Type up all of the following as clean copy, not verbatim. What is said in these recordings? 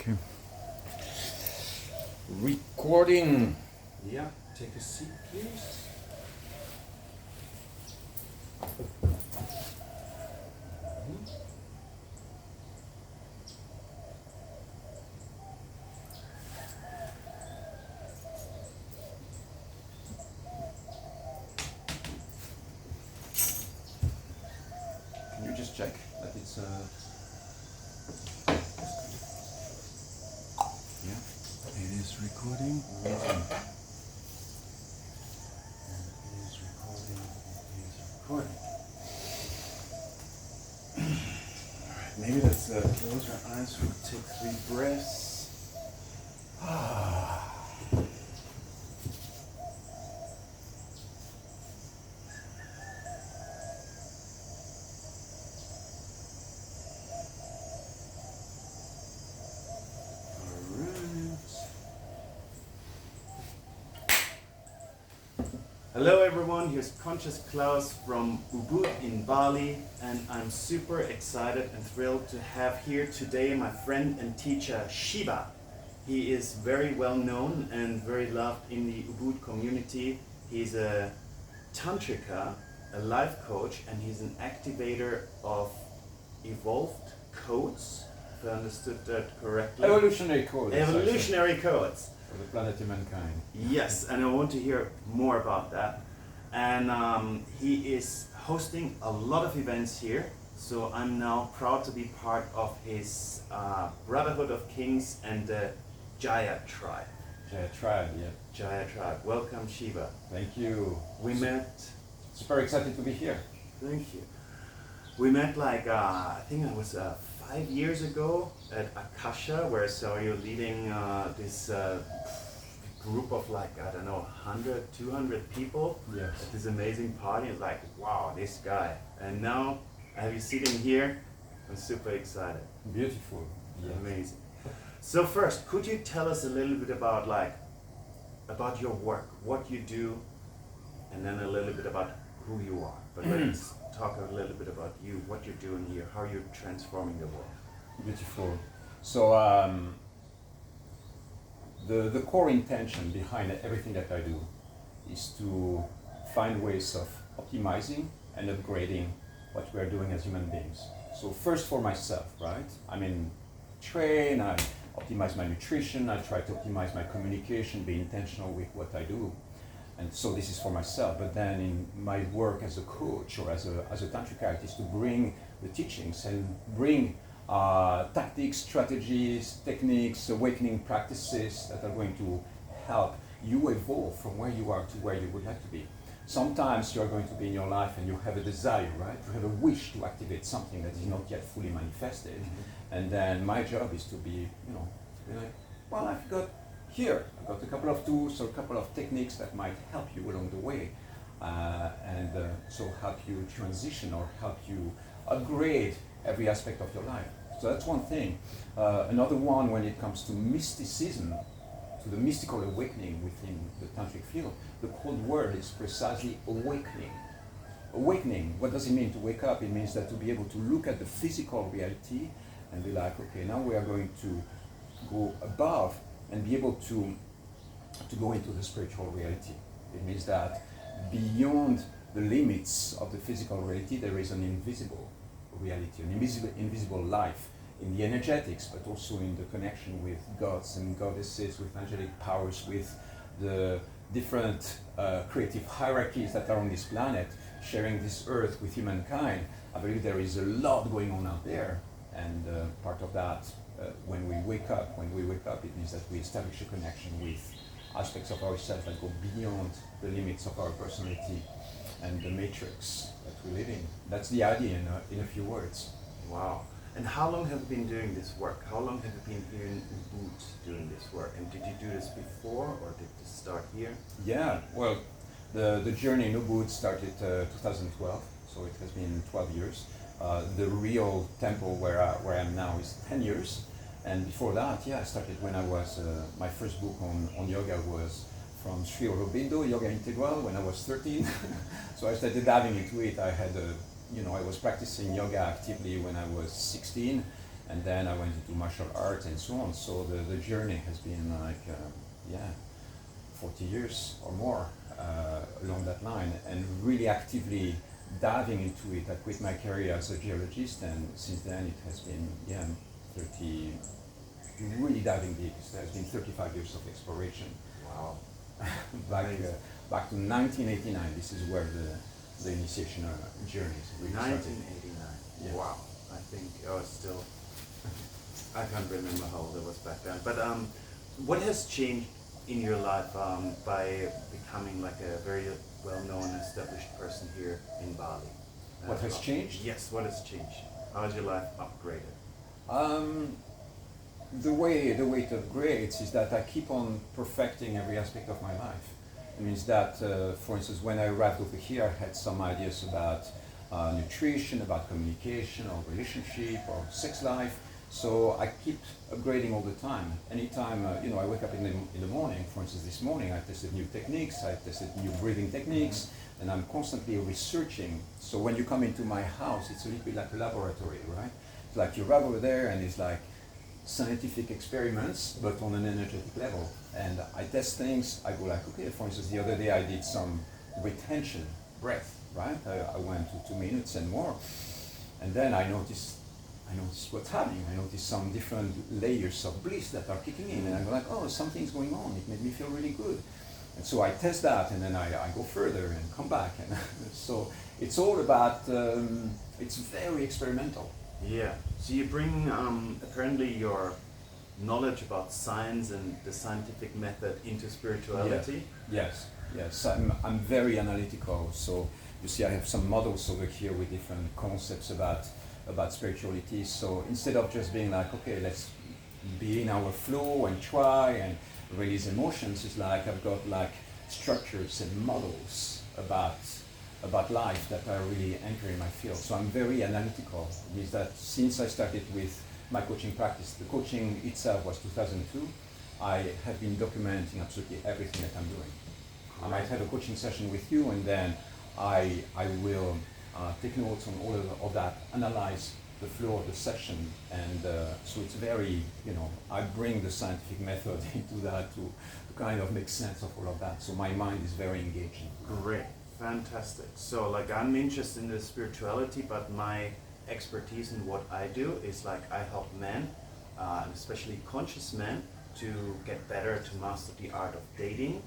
Okay. Recording. Yeah, take a seat, please. Can you just check that it's yeah, it is recording. Amazing. It is recording. It is recording. Alright, maybe let's close our eyes. We'll take 3 breaths. Hello everyone, here's Conscious Klaus from Ubud in Bali, and I'm super excited and thrilled to have here today my friend and teacher Shiva. He is very well known and very loved in the Ubud community. He's a tantrika, a life coach, and he's an activator of evolved codes, if I understood that correctly. Evolutionary codes. Evolutionary codes. For the planet humankind. Yes, and I want to hear more about that. And he is hosting a lot of events here, so I'm now proud to be part of his Brotherhood of Kings and the Jaya Tribe. Jaya Tribe, yeah. Jaya Tribe. Welcome, Shiva. Thank you. We met. Super excited to be here. Thank you. We met like I think it was 5 years ago at Akasha, where I saw you leading this group of like, I don't know, 100, 200 people Yes. at this amazing party. It's like, wow, this guy. And now I have you sitting here. I'm super excited. Beautiful. Yeah. Amazing. So first, could you tell us a little bit about about your work, what you do, and then a little bit about who you are. But let's talk a little bit about you, what you're doing here, how you're transforming the world. Beautiful. So the core intention behind everything that I do is to find ways of optimizing and upgrading what we are doing as human beings. So first for myself, right? I mean, train, I optimize my nutrition, I try to optimize my communication, be intentional with what I do. And so this is for myself, but then in my work as a coach or as a tantric artist, to bring the teachings and bring tactics, strategies, techniques, awakening practices that are going to help you evolve from where you are to where you would like to be. Sometimes you are going to be in your life and you have a desire, right? You have a wish to activate something that is not yet fully manifested. Mm-hmm. And then my job is to be, to be like, well, I've got a couple of tools or a couple of techniques that might help you along the way. So help you transition or help you upgrade every aspect of your life. So that's one thing. Another one, when it comes to mysticism, to the mystical awakening within the tantric field, the code word is precisely awakening. Awakening, what does it mean to wake up? It means that to be able to look at the physical reality and be like, okay, now we are going to go above and be able to go into the spiritual reality. It means that beyond the limits of the physical reality, there is an invisible reality, an invisible life in the energetics, but also in the connection with gods and goddesses, with angelic powers, with the different creative hierarchies that are on this planet, sharing this earth with humankind. I believe there is a lot going on out there, and part of that, when we wake up, it means that we establish a connection with aspects of ourselves that go beyond the limits of our personality and the matrix that we live in. That's the idea in a few words. Wow. And how long have you been doing this work? How long have you been here in Ubud doing this work? And did you do this before, or did this start here? Yeah, well, the journey in Ubud started 2012, so it has been 12 years. The real temple where I am now is 10 years. And before that, I started when I was, my first book on yoga was from Sri Aurobindo, Yoga Integral, when I was 13. So I started diving into it. I was practicing yoga actively when I was 16, and then I went into martial arts and so on. So the journey has been like, 40 years or more along that line, and really actively diving into it. I quit my career as a geologist, and since then it has been 30, really diving deep. It has been 35 years of exploration. Wow. Back to 1989. This is where the initiation journey really started. 1989. Yeah. Wow. I think I was still. I can't remember how old I was back then. But what has changed in your life by becoming like a very well-known, established person here in Bali? What has changed? Yes. What has changed? How has your life upgraded? The way it upgrades is that I keep on perfecting every aspect of my life. It means that, for instance, when I arrived over here, I had some ideas about nutrition, about communication, or relationship, or sex life. So I keep upgrading all the time. Anytime, I wake up in the morning. For instance, this morning I tested new techniques, I tested new breathing techniques, and I'm constantly researching. So when you come into my house, it's a little bit like a laboratory, right? It's like you arrive over there, and it's like scientific experiments, but on an energetic level. And I test things. I go like, okay, for instance, the other day I did some retention breath, right? I went to 2 minutes and more, and then I noticed what's happening. I noticed some different layers of bliss that are kicking in, and I go like, oh, something's going on. It made me feel really good. And so I test that, and then I go further and come back. And so it's all about, it's very experimental. Yeah. So you bring apparently your knowledge about science and the scientific method into spirituality. Yes. I'm very analytical. So you see, I have some models over here with different concepts about spirituality. So instead of just being like, okay, let's be in our flow and try and release emotions, it's like I've got like structures and models about life that are really anchoring my field. So I'm very analytical. It means that since I started with my coaching practice, the coaching itself was 2002, I have been documenting absolutely everything that I'm doing. I might have a coaching session with you, and then I will take notes on all of that, analyze the flow of the session, and so it's very, I bring the scientific method into that to kind of make sense of all of that. So my mind is very engaging. Great, fantastic. So like I'm interested in the spirituality, but my expertise in what I do is like I help men, especially conscious men, to get better, to master the art of dating,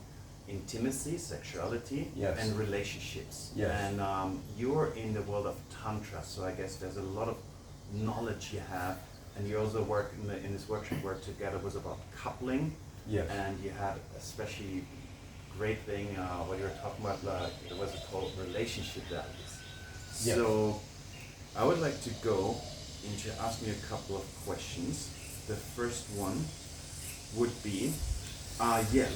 intimacy, sexuality, Yes. and relationships. Yes. And you're in the world of Tantra, so I guess there's a lot of knowledge you have. And you also work in this workshop, work together was about coupling. Yes. And you had especially great thing, what you were talking about, like, it was called relationship values. Yes. So I would like to go into asking you a couple of questions. The first one would be,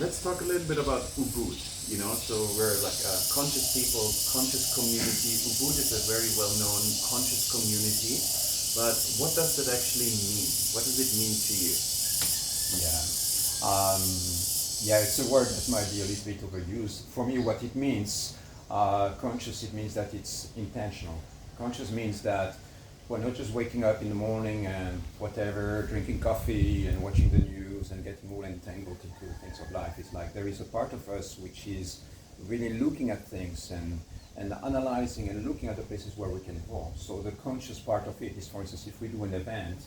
let's talk a little bit about Ubud. So we're like a conscious people, conscious community. Ubud is a very well-known conscious community, but what does it actually mean? What does it mean to you? It's a word that might be a little bit overused. For me, what it means, conscious, it means that it's intentional. Conscious means that we're not just waking up in the morning and whatever, drinking coffee and watching the news and getting all entangled into things of life. It's like there is a part of us which is really looking at things and analyzing and looking at the places where we can evolve. So the conscious part of it is, for instance, if we do an event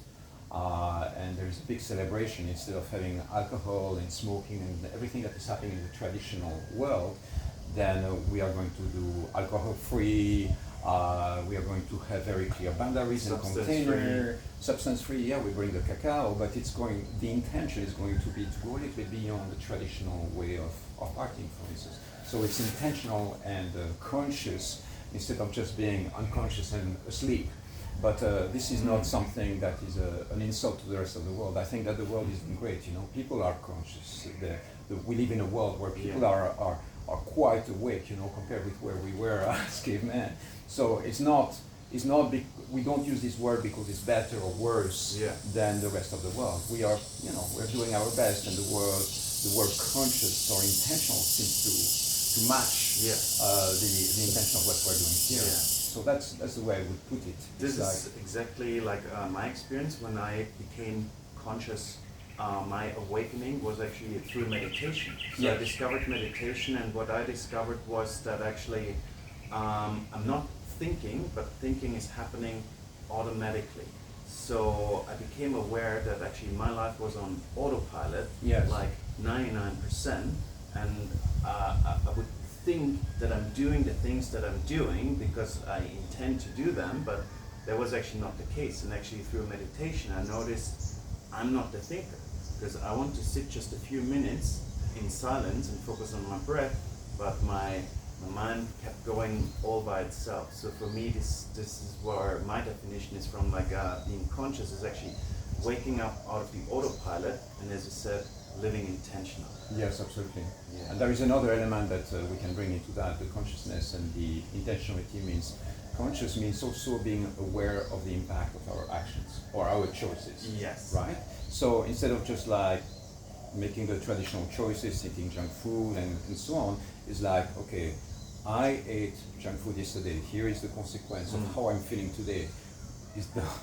and there's a big celebration, instead of having alcohol and smoking and everything that is happening in the traditional world, then we are going to do alcohol-free. We are going to have very clear boundaries and container, substance-free. Yeah, we bring the cacao, but the intention is going to be to go a little bit beyond the traditional way of partying, for instance. So it's intentional and conscious instead of just being unconscious and asleep. But this is not something that is an insult to the rest of the world. I think that the world is doing great. People are conscious. We live in a world where people are quite awake, compared with where we were as cavemen. So we don't use this word because it's better or worse than the rest of the world. We are, we're doing our best, and the word conscious or intentional seems to match the intention of what we're doing here. Yeah. So So that's the way I would put it. This is exactly like my experience when I became conscious. My awakening was actually through meditation. So I discovered meditation, and what I discovered was that actually I'm not thinking, but thinking is happening automatically. So I became aware that actually my life was on autopilot, like 99%, and I would think that I'm doing the things that I'm doing because I intend to do them, but that was actually not the case. And actually through meditation I noticed I'm not the thinker, because I want to sit just a few minutes in silence and focus on my breath, but my mind kept going all by itself. So for me, this is where my definition is from, like being conscious is actually waking up out of the autopilot, and as you said, living intentional. Yes, absolutely. Yeah. And there is another element that we can bring into that, the consciousness and the intentionality means, conscious means also being aware of the impact of our actions or our choices. Yes. Right? So instead of just like making the traditional choices, eating junk food and so on, is like, okay, I ate junk food yesterday, here is the consequence of how I'm feeling today.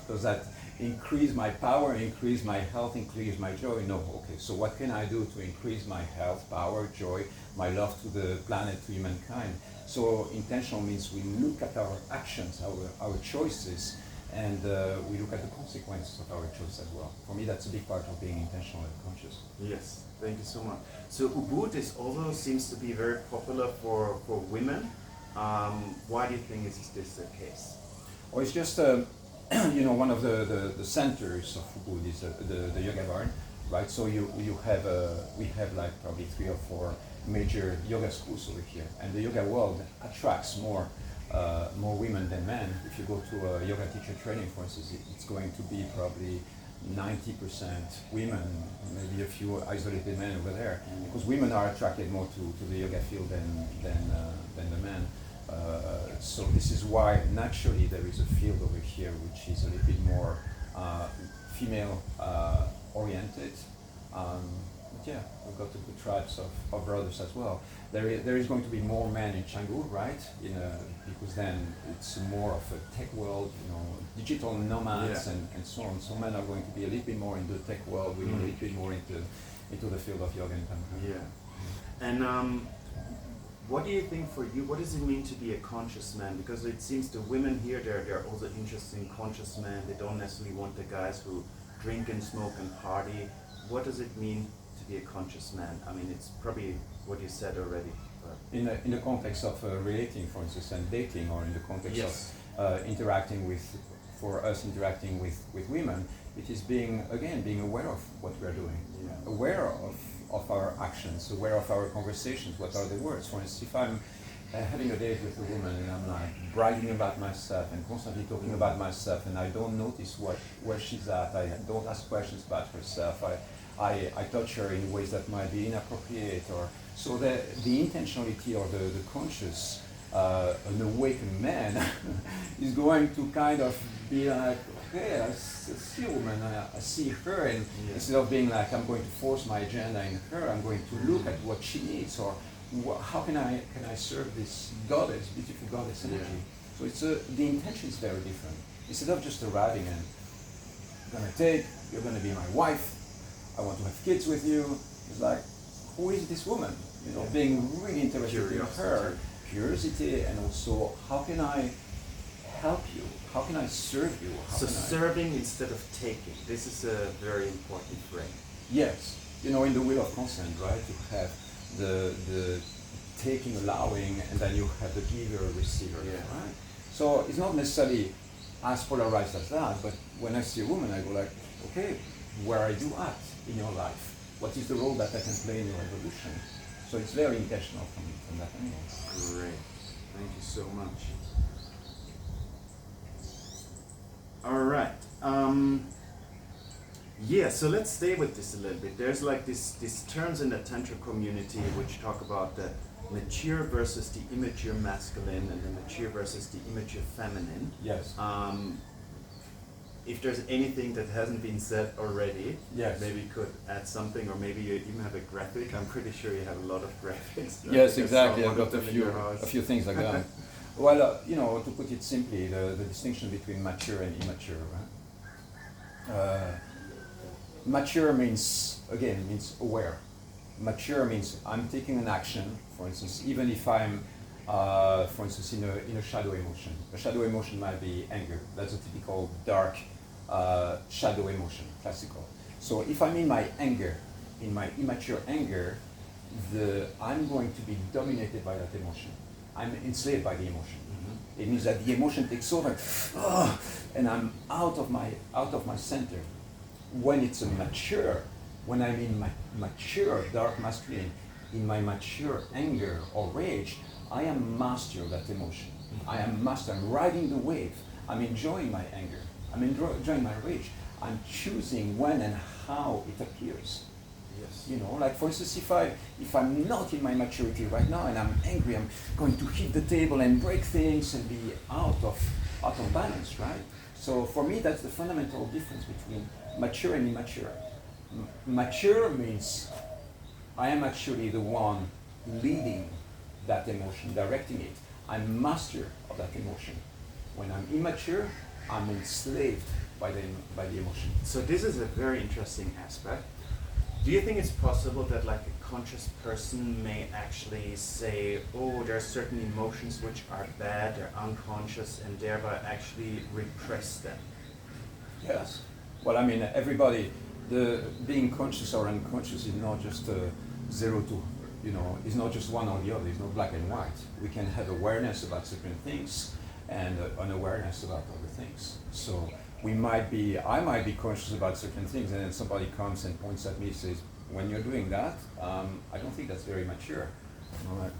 Does that increase my power, increase my health, increase my joy? No. Okay, so what can I do to increase my health, power, joy, my love to the planet, to humankind? So intentional means we look at our actions, our choices, and we look at the consequences of our choice as well. For me, that's a big part of being intentional and conscious. Yes, thank you so much. So Ubud is also seems to be very popular for women. Why do you think is this the case? Or it's just one of the centers of Ubud is the yoga barn, right? So you have we have like probably 3 or 4 major yoga schools over here, and the yoga world attracts more women than men. If you go to a yoga teacher training, for instance, it's going to be probably 90% women, maybe a few isolated men over there, because women are attracted more to the yoga field than the men. So this is why naturally there is a field over here which is a little bit more female oriented. But yeah, we've got the good tribes of brothers as well. There is going to be more men in Canggu, right? Because then it's more of a tech world, digital nomads and so on. So men are going to be a little bit more in the tech world, women a little bit more into the field of yoga and tantra. Yeah. And what do you think for you, what does it mean to be a conscious man? Because it seems the women here, they're also interested in conscious men. They don't necessarily want the guys who drink and smoke and party. What does it mean to be a conscious man? I mean, it's probably what you said already. In the context of relating, for instance, and dating, or in the context of interacting with women, it is being aware of what we are doing, aware of our actions, aware of our conversations, what are the words. For instance, if I'm having a date with a woman and I'm like bragging about myself and constantly talking about myself, and I don't notice where she's at, I don't ask questions about herself, I touch her in ways that might be inappropriate, or so the intentionality or the conscious an awakened man is going to kind of be like, okay, I see a woman, I see her, and instead of being like, I'm going to force my agenda in her, I'm going to look at what she needs, or how can I serve this goddess, beautiful goddess energy. So it's the intention is very different. Instead of just arriving and you're gonna be my wife, I want to have kids with you, it's like, who is this woman? Being really interested in her, curiosity, and also how can I help you? How can I serve you? Serving instead of taking. This is a very important frame. Yes, in the wheel of consent, right? You have the taking, allowing, and then you have the giver, receiver, right? So it's not necessarily as polarized as that, but when I see a woman, I go like, okay, where are you at in your life? What is the role that I can play in your evolution? So it's very intentional from that angle. Great, thank you so much. All right. So let's stay with this a little bit. There's like these terms in the Tantra community which talk about the mature versus the immature masculine and the mature versus the immature feminine. Yes. If there's anything that hasn't been said already, yes, maybe you could add something, or maybe you even have a graphic. I'm pretty sure you have a lot of graphics. Yes, exactly. I've got a few things like that. Well, to put it simply, the distinction between mature and immature. Right? Mature means aware. Mature means I'm taking an action, for instance, even if I'm, for instance, in a shadow emotion. A shadow emotion might be anger. That's a typical dark shadow emotion, classical. So if I'm in my anger, in my immature anger, I'm going to be dominated by that emotion. I'm enslaved by the emotion. Mm-hmm. It means that the emotion takes over, and I'm out of my center. When it's a mature, when I'm in my mature dark masculine, in my mature anger or rage, I am master of that emotion. Mm-hmm. I am master. I'm riding the wave. I'm enjoying my anger. I'm enjoying my rage. I'm choosing when and how it appears. Yes. Like for instance, if I'm not in my maturity right now and I'm angry, I'm going to hit the table and break things and be out of balance, right? So for me, that's the fundamental difference between mature and immature. Mature means I am actually the one leading that emotion, directing it. I'm master of that emotion. When I'm immature, I'm enslaved by the emotion. So this is a very interesting aspect. Do you think it's possible that like a conscious person may actually say, oh, there are certain emotions which are bad, they're unconscious, and thereby actually repress them? Yes. Well, I mean, everybody, being conscious or unconscious is not just 0 to, is not just one or the other. It's not black and white. We can have awareness about certain things and unawareness about other things. So I might be conscious about certain things, and then somebody comes and points at me and says, when you're doing that, I don't think that's very mature. And I'm like,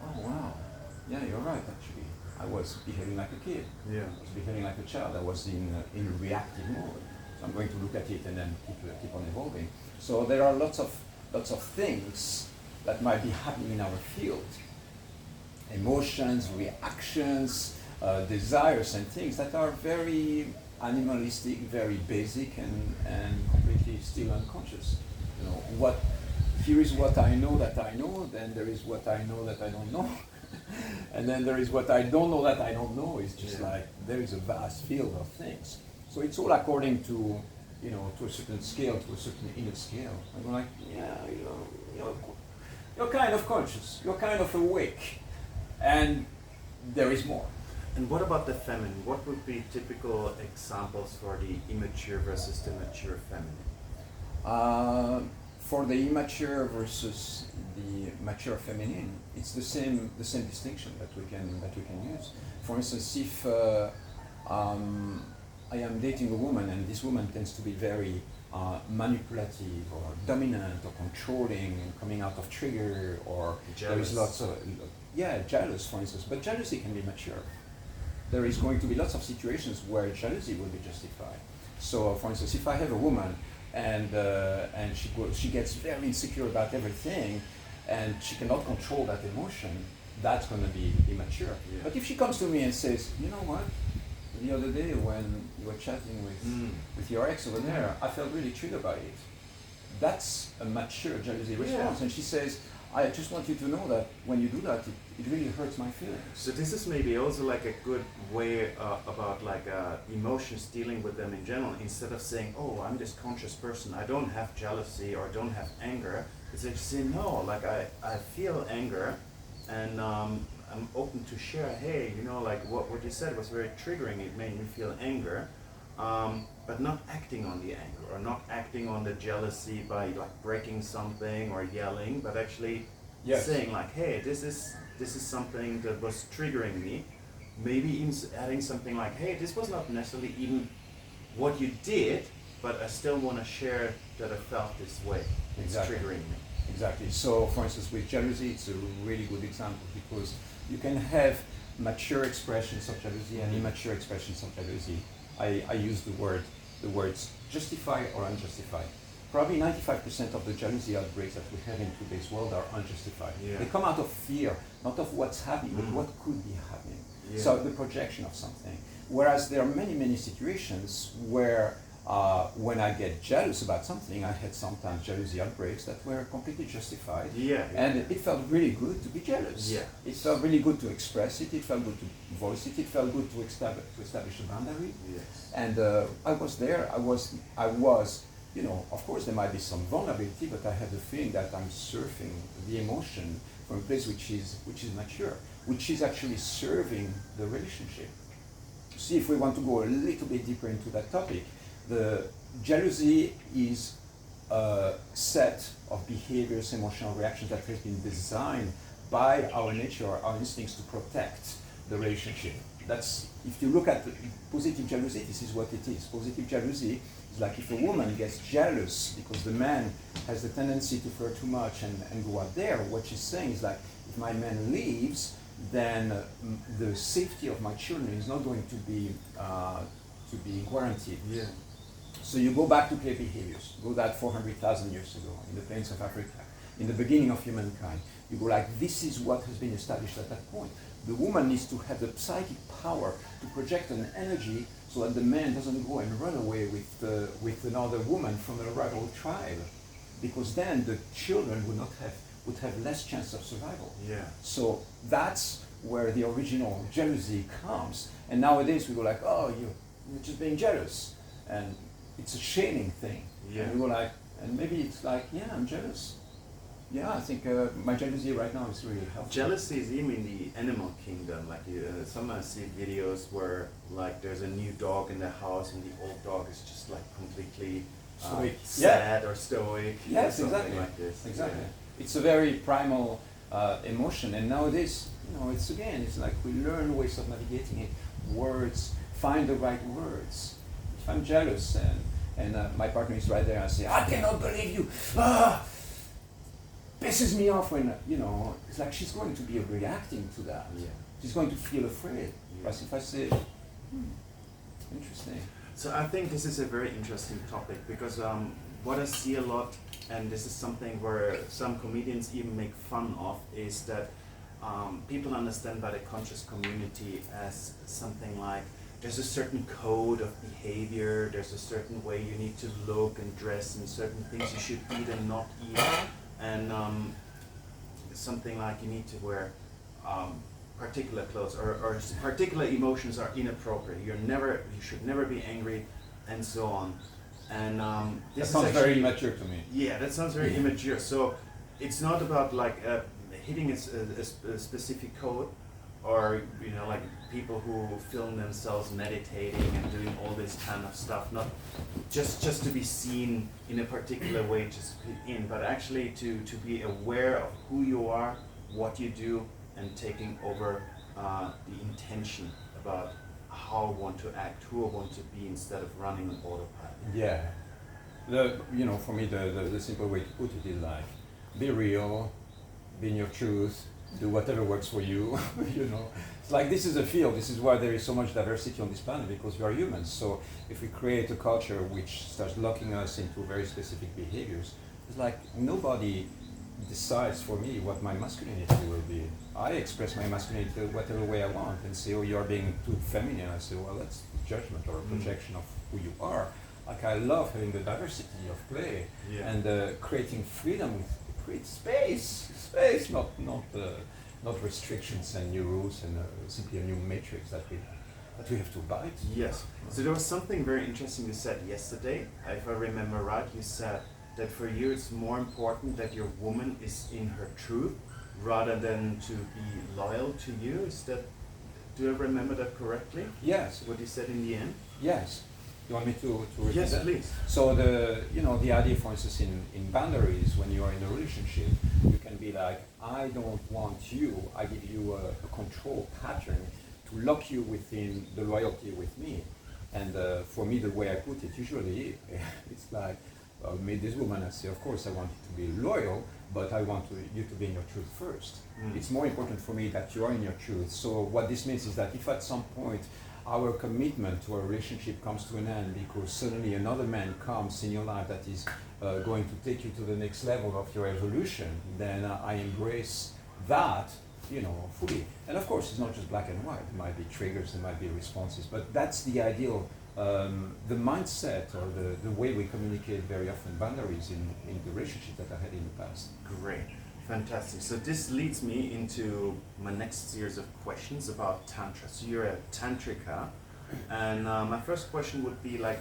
oh wow, yeah, you're right actually. I was behaving like a kid. Yeah. I was behaving like a child. I was in reactive mode. So I'm going to look at it and then keep on evolving. So there are lots of things that might be happening in our field. Emotions, reactions, desires and things that are very animalistic, very basic and completely still unconscious. Here is what I know that I know, then there is what I know that I don't know. And then there is what I don't know that I don't know. It's just like there is a vast field of things. So it's all according to, to a certain scale, to a certain inner scale. I'm like, you're kind of conscious, you're kind of awake, and there is more. And what about the feminine? What would be typical examples for the immature versus the mature feminine? For the immature versus the mature feminine, it's the same distinction that we can use. For instance, if I am dating a woman and this woman tends to be very manipulative or dominant or controlling and coming out of trigger, or there is lots of jealous, for instance. But jealousy can be mature. There is going to be lots of situations where jealousy will be justified. So, for instance, if I have a woman and she gets very insecure about everything, and she cannot control that emotion, that's going to be immature. Yeah. But if she comes to me and says, you know what, the other day when you were chatting with your ex over there, I felt really triggered by it. That's a mature jealousy response. And she says, I just want you to know that when you do that, it really hurts my feelings. So this is maybe also like a good way about like emotions, dealing with them in general. Instead of saying, oh, I'm this conscious person, I don't have jealousy or don't have anger. It's like say, no, like I feel anger, and I'm open to share, hey, like what you said was very triggering, it made me feel anger. But not acting on the anger or not acting on the jealousy by like breaking something or yelling, but actually saying like, hey, this is something that was triggering me. Maybe even adding something like, hey, this was not necessarily even what you did, but I still want to share that I felt this way. It's triggering me. Exactly. So, for instance, with jealousy, it's a really good example because you can have mature expressions of jealousy and immature expressions of jealousy. I use the words justified or unjustified. Probably 95% of the jealousy outbreaks that we have in today's world are unjustified. Yeah. They come out of fear, not of what's happening, but what could be happening. Yeah. So the projection of something. Whereas there are many situations where when I get jealous about something, I had sometimes jealousy outbreaks that were completely justified. Yeah. And it felt really good to be jealous. Yeah. It felt really good to express it. It felt good to voice it. It felt good to establish a boundary. Yes. And I was there. I was. You know, of course, there might be some vulnerability, but I have the feeling that I'm surfing the emotion from a place which is mature, which is actually serving the relationship. See, if we want to go a little bit deeper into that topic, the jealousy is a set of behaviors, emotional reactions that has been designed by our nature, our instincts to protect the relationship. That's, if you look at positive jealousy, this is what it is. Positive jealousy is like if a woman gets jealous because the man has the tendency to flirt too much and go out there, what she's saying is like, if my man leaves, then the safety of my children is not going to be guaranteed. Yeah. So you go back to play behaviors, go that 400,000 years ago in the plains of Africa, in the beginning of humankind. You go like, this is what has been established at that point. The woman needs to have the psychic power to project an energy so that the man doesn't go and run away with another woman from a rival tribe, because then the children would have less chance of survival. Yeah. So that's where the original jealousy comes. And nowadays we go like, oh, you're just being jealous, and it's a shaming thing. Yeah. And we go like, and maybe it's like, yeah, I'm jealous. Yeah, I think my jealousy right now is really healthy. Jealousy is even in the animal kingdom. Like sometimes I see videos where like there's a new dog in the house and the old dog is just like completely Stoic. sad or stoic. Yes, or something exactly. like this. Exactly. Yeah. It's a very primal emotion, and nowadays, you know, it's like we learn ways of navigating it. Words, find the right words. If I'm jealous and my partner is right there, I say, I cannot believe you. Pisses me off when, you know, it's like she's going to be reacting to that. Yeah. She's going to feel afraid. Yeah. Whereas if I say, interesting. So I think this is a very interesting topic because what I see a lot, and this is something where some comedians even make fun of, is that people understand by the conscious community as something like there's a certain code of behavior, there's a certain way you need to look and dress, and certain things you should eat and not eat, and something like you need to wear particular clothes or particular emotions are inappropriate. You should never be angry, and so on. And this That sounds is very actually, immature to me. yeah, that sounds very immature. So it's not about like hitting a specific code, or you know, like people who film themselves meditating and doing all this kind of stuff, not just to be seen in a particular way, just fit in, but actually to be aware of who you are, what you do, and taking over the intention about how I want to act, who I want to be, instead of running on autopilot. Yeah. For me, the simple way to put it is like, be real, be in your truth, do whatever works for you, you know. It's like, this is a field, this is why there is so much diversity on this planet, because we are humans. So if we create a culture which starts locking us into very specific behaviors, it's like nobody decides for me what my masculinity will be. I express my masculinity whatever way I want and say, oh, you are being too feminine. I say, well, that's judgment or a projection of who you are. Like, I love having the diversity of play and creating freedom with create space, not restrictions and new rules and simply a new matrix that we have to abide. Yes. So there was something very interesting you said yesterday. If I remember right, you said that for you it's more important that your woman is in her truth rather than to be loyal to you. Do I remember that correctly? Yes. What you said in the end? Yes. You want me to repeat Yes, that? please. So the idea, for instance, in boundaries, when you are in a relationship, you can be like, I don't want you, I give you a control pattern to lock you within the loyalty with me. And for me, the way I put it, usually, it's like, I meet this woman, I say, of course I want you to be loyal, but I want you to be in your truth first. It's more important for me that you are in your truth. So what this means is that if at some point our commitment to our relationship comes to an end because suddenly another man comes in your life that is going to take you to the next level of your evolution, then I embrace that, fully. And of course, it's not just black and white. There might be triggers, there might be responses, but that's the ideal the mindset or the way we communicate very often boundaries in the relationship that I had in the past. Great, fantastic. So this leads me into my next series of questions about Tantra. So you're a Tantrika, and my first question would be like,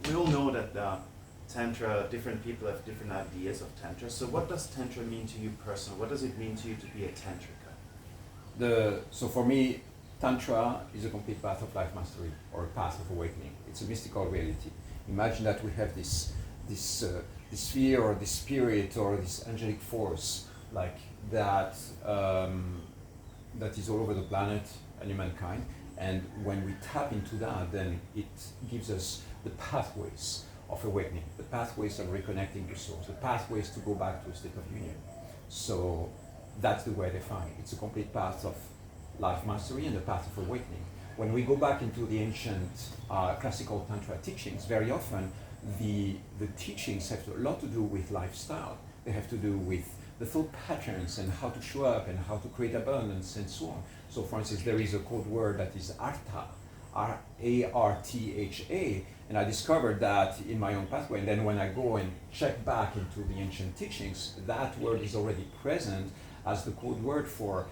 we all know that Tantra, different people have different ideas of Tantra. So what does Tantra mean to you personally? What does it mean to you to be a Tantrika? So for me, Tantra is a complete path of life mastery or a path of awakening. It's a mystical reality. Imagine that we have this sphere or this spirit or this angelic force like that that is all over the planet and humankind. And when we tap into that, then it gives us the pathways of awakening, the pathways of reconnecting to source, the pathways to go back to a state of union. So that's the way I define it. It's a complete path of life mastery and the path of awakening. When we go back into the ancient classical Tantra teachings, very often the teachings have a lot to do with lifestyle. They have to do with the thought patterns and how to show up and how to create abundance and so on. So for instance, there is a code word that is Artha, Artha, and I discovered that in my own pathway. And then when I go and check back into the ancient teachings, that word is already present as the code word for,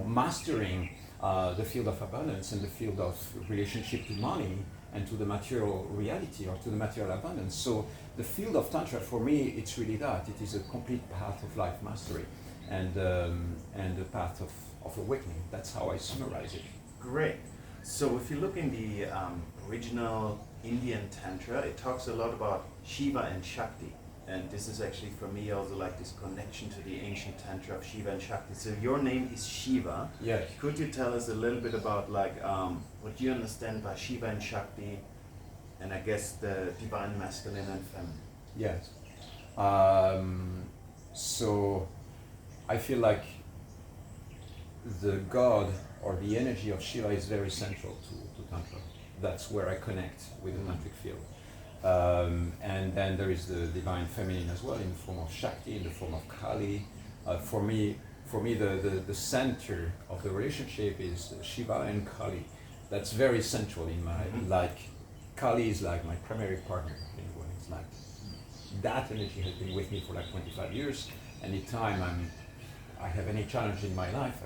mastering the field of abundance and the field of relationship to money and to the material reality or to the material abundance. So the field of Tantra for me, it's really that. It is a complete path of life mastery and a path of awakening. That's how I summarize it. Great. So if you look in the original Indian Tantra, it talks a lot about Shiva and Shakti. And this is actually for me also like this connection to the ancient Tantra of Shiva and Shakti. So your name is Shiva. Yes. Could you tell us a little bit about like what you understand by Shiva and Shakti, and I guess the divine masculine and feminine? Yes. So I feel like the God or the energy of Shiva is very central to Tantra. That's where I connect with the Tantric field. And then there is the divine feminine as well in the form of Shakti, in the form of Kali. For me, the center of the relationship is Shiva and Kali. That's very central in my, like, Kali is like my primary partner. It's like, that energy has been with me for like 25 years. Anytime I have any challenge in my life,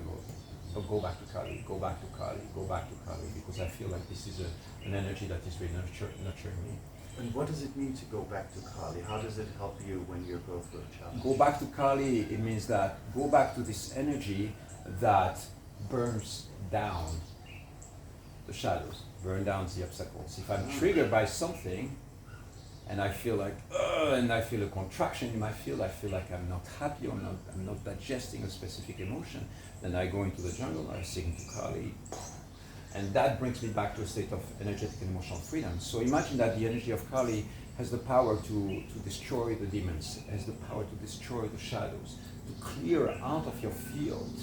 I go back to Kali, go back to Kali, go back to Kali, because I feel like this is an energy that is really nurturing me. And what does it mean to go back to Kali? How does it help you when you go through a challenge? Go back to Kali, it means that go back to this energy that burns down the shadows, burn down the obstacles. If I'm triggered by something and I feel like, and I feel a contraction in my field, I feel like I'm not happy or I'm not digesting a specific emotion, then I go into the jungle, I sing to Kali, and that brings me back to a state of energetic and emotional freedom. So imagine that the energy of Kali has the power to destroy the demons, has the power to destroy the shadows, to clear out of your field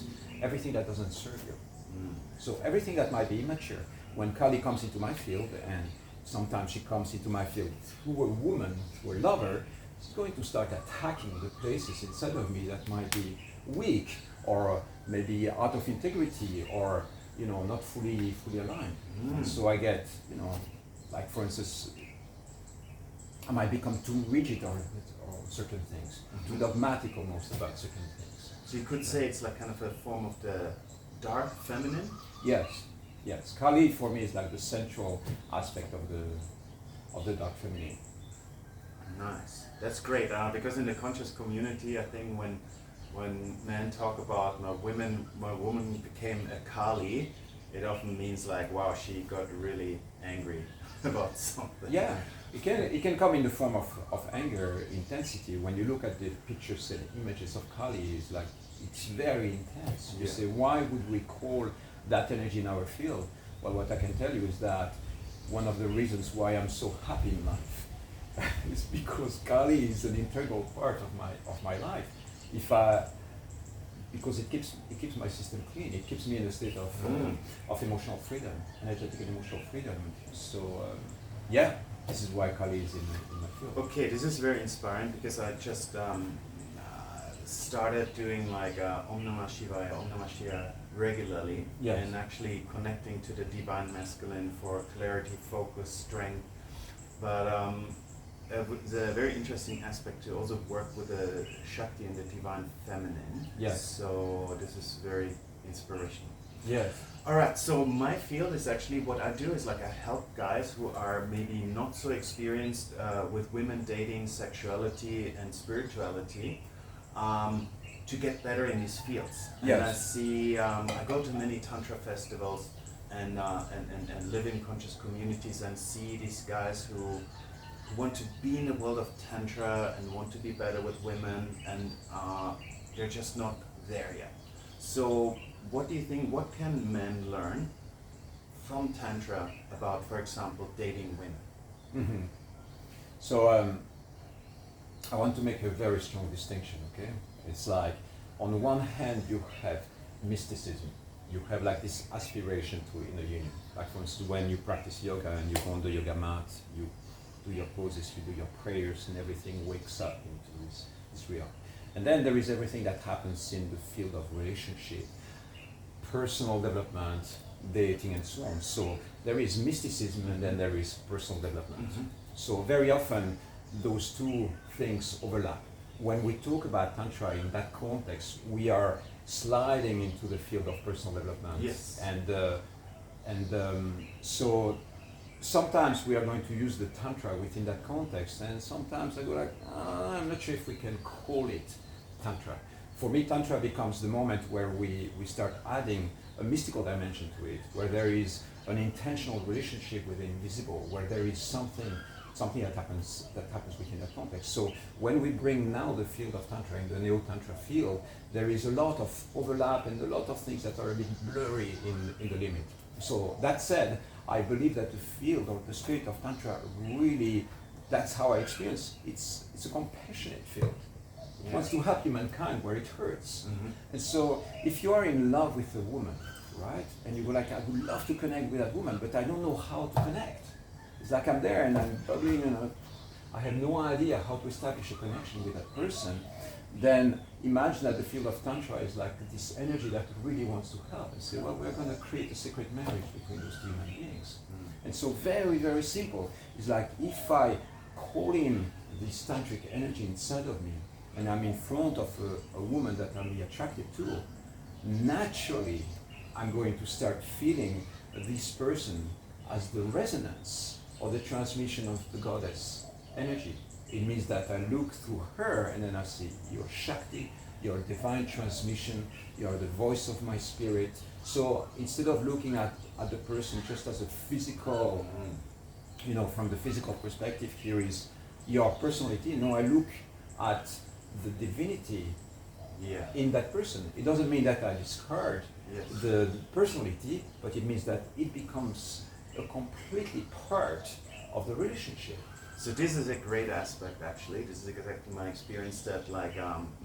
everything that doesn't serve you. So everything that might be immature, when Kali comes into my field, and sometimes she comes into my field through a woman, through a lover, she's going to start attacking the places inside of me that might be weak or maybe out of integrity or not fully aligned. So I get, like for instance, I might become too rigid on certain things, too dogmatic almost about certain things. So you could say it's like kind of a form of the dark feminine? Yes. Kali for me is like the central aspect of the dark feminine. Nice. That's great. Because in the conscious community, I think when men talk about when a woman became a Kali, it often means like, wow, she got really angry about something. Yeah, it can come in the form of anger, intensity. When you look at the pictures and images of Kali, it's very intense. You say, why would we call that energy in our field? Well, what I can tell you is that one of the reasons why I'm so happy in life is because Kali is an integral part of my life. Because it keeps my system clean. It keeps me in a state of emotional freedom, energetic and emotional freedom. So this is why Kali is in my field. Okay, this is very inspiring because I just started doing like Om Namah Shivaya, Om Namah Shivaya regularly, Yes. and actually connecting to the divine masculine for clarity, focus, strength. But it's a very interesting aspect to also work with the Shakti and the divine feminine. Yes. So this is very inspirational. Yes. All right, so my field is actually what I do is like I help guys who are maybe not so experienced with women dating, sexuality, and spirituality to get better in these fields. Yes. And I see, I go to many Tantra festivals and live in conscious communities and see these guys who want to be in the world of Tantra and want to be better with women, and they're just not there yet. So what do you think, what can men learn from Tantra about, for example, dating women? Mm-hmm. So I want to make a very strong distinction, okay? It's like, on the one hand, you have mysticism. You have like this aspiration to inner union. Like for instance, when you practice yoga and you go on the yoga mat, you do your poses, you do your prayers, and everything wakes up into this realm. And then there is everything that happens in the field of relationship, personal development, dating, and so on. So there is mysticism and then there is personal development. Mm-hmm. So very often those two things overlap. When we talk about Tantra in that context, we are sliding into the field of personal development. Yes. So sometimes we are going to use the Tantra within that context, and sometimes I go like, I'm not sure if we can call it Tantra. For me, Tantra becomes the moment where we start adding a mystical dimension to it, where there is an intentional relationship with the invisible, where there is something that happens within that context. So when we bring now the field of Tantra in the Neo-Tantra field, there is a lot of overlap and a lot of things that are a bit blurry in the limit. So that said, I believe that the field or the spirit of Tantra really, that's how I experience it. It's a compassionate field. It wants to help humankind where it hurts. Mm-hmm. And so if you are in love with a woman, right, and you go like, I would love to connect with that woman, but I don't know how to connect. It's like I'm there and I'm bubbling and I have no idea how to establish a connection with that person. Then imagine that the field of Tantra is like this energy that really wants to help and say, well, we're going to create a sacred marriage between those two human beings. Mm. And so very, very simple. It's like if I call in this tantric energy inside of me and I'm in front of a woman that I'm really attracted to, naturally I'm going to start feeling this person as the resonance or the transmission of the goddess energy. It means that I look through her and then I see your Shakti, your divine transmission, you're the voice of my spirit. So instead of looking at the person just as a physical, from the physical perspective, here is your personality. No, I look at the divinity in that person. It doesn't mean that I discard the personality, but it means that it becomes a completely part of the relationship. So this is a great aspect, actually. This is exactly my experience, that like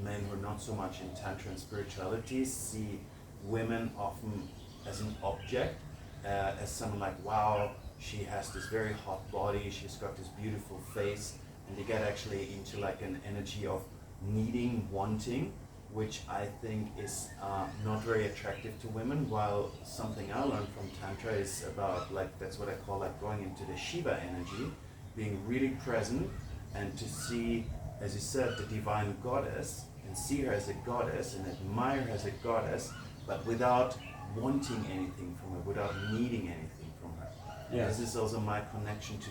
men who are not so much in Tantra and spirituality see women often as an object, as someone like, wow, she has this very hot body, she's got this beautiful face, and they get actually into like an energy of needing, wanting, which I think is not very attractive to women, while something I learned from Tantra is about, like, that's what I call like going into the Shiva energy, being really present and to see, as you said, the divine goddess and see her as a goddess and admire her as a goddess, but without wanting anything from her, without needing anything from her. Yes. This is also my connection to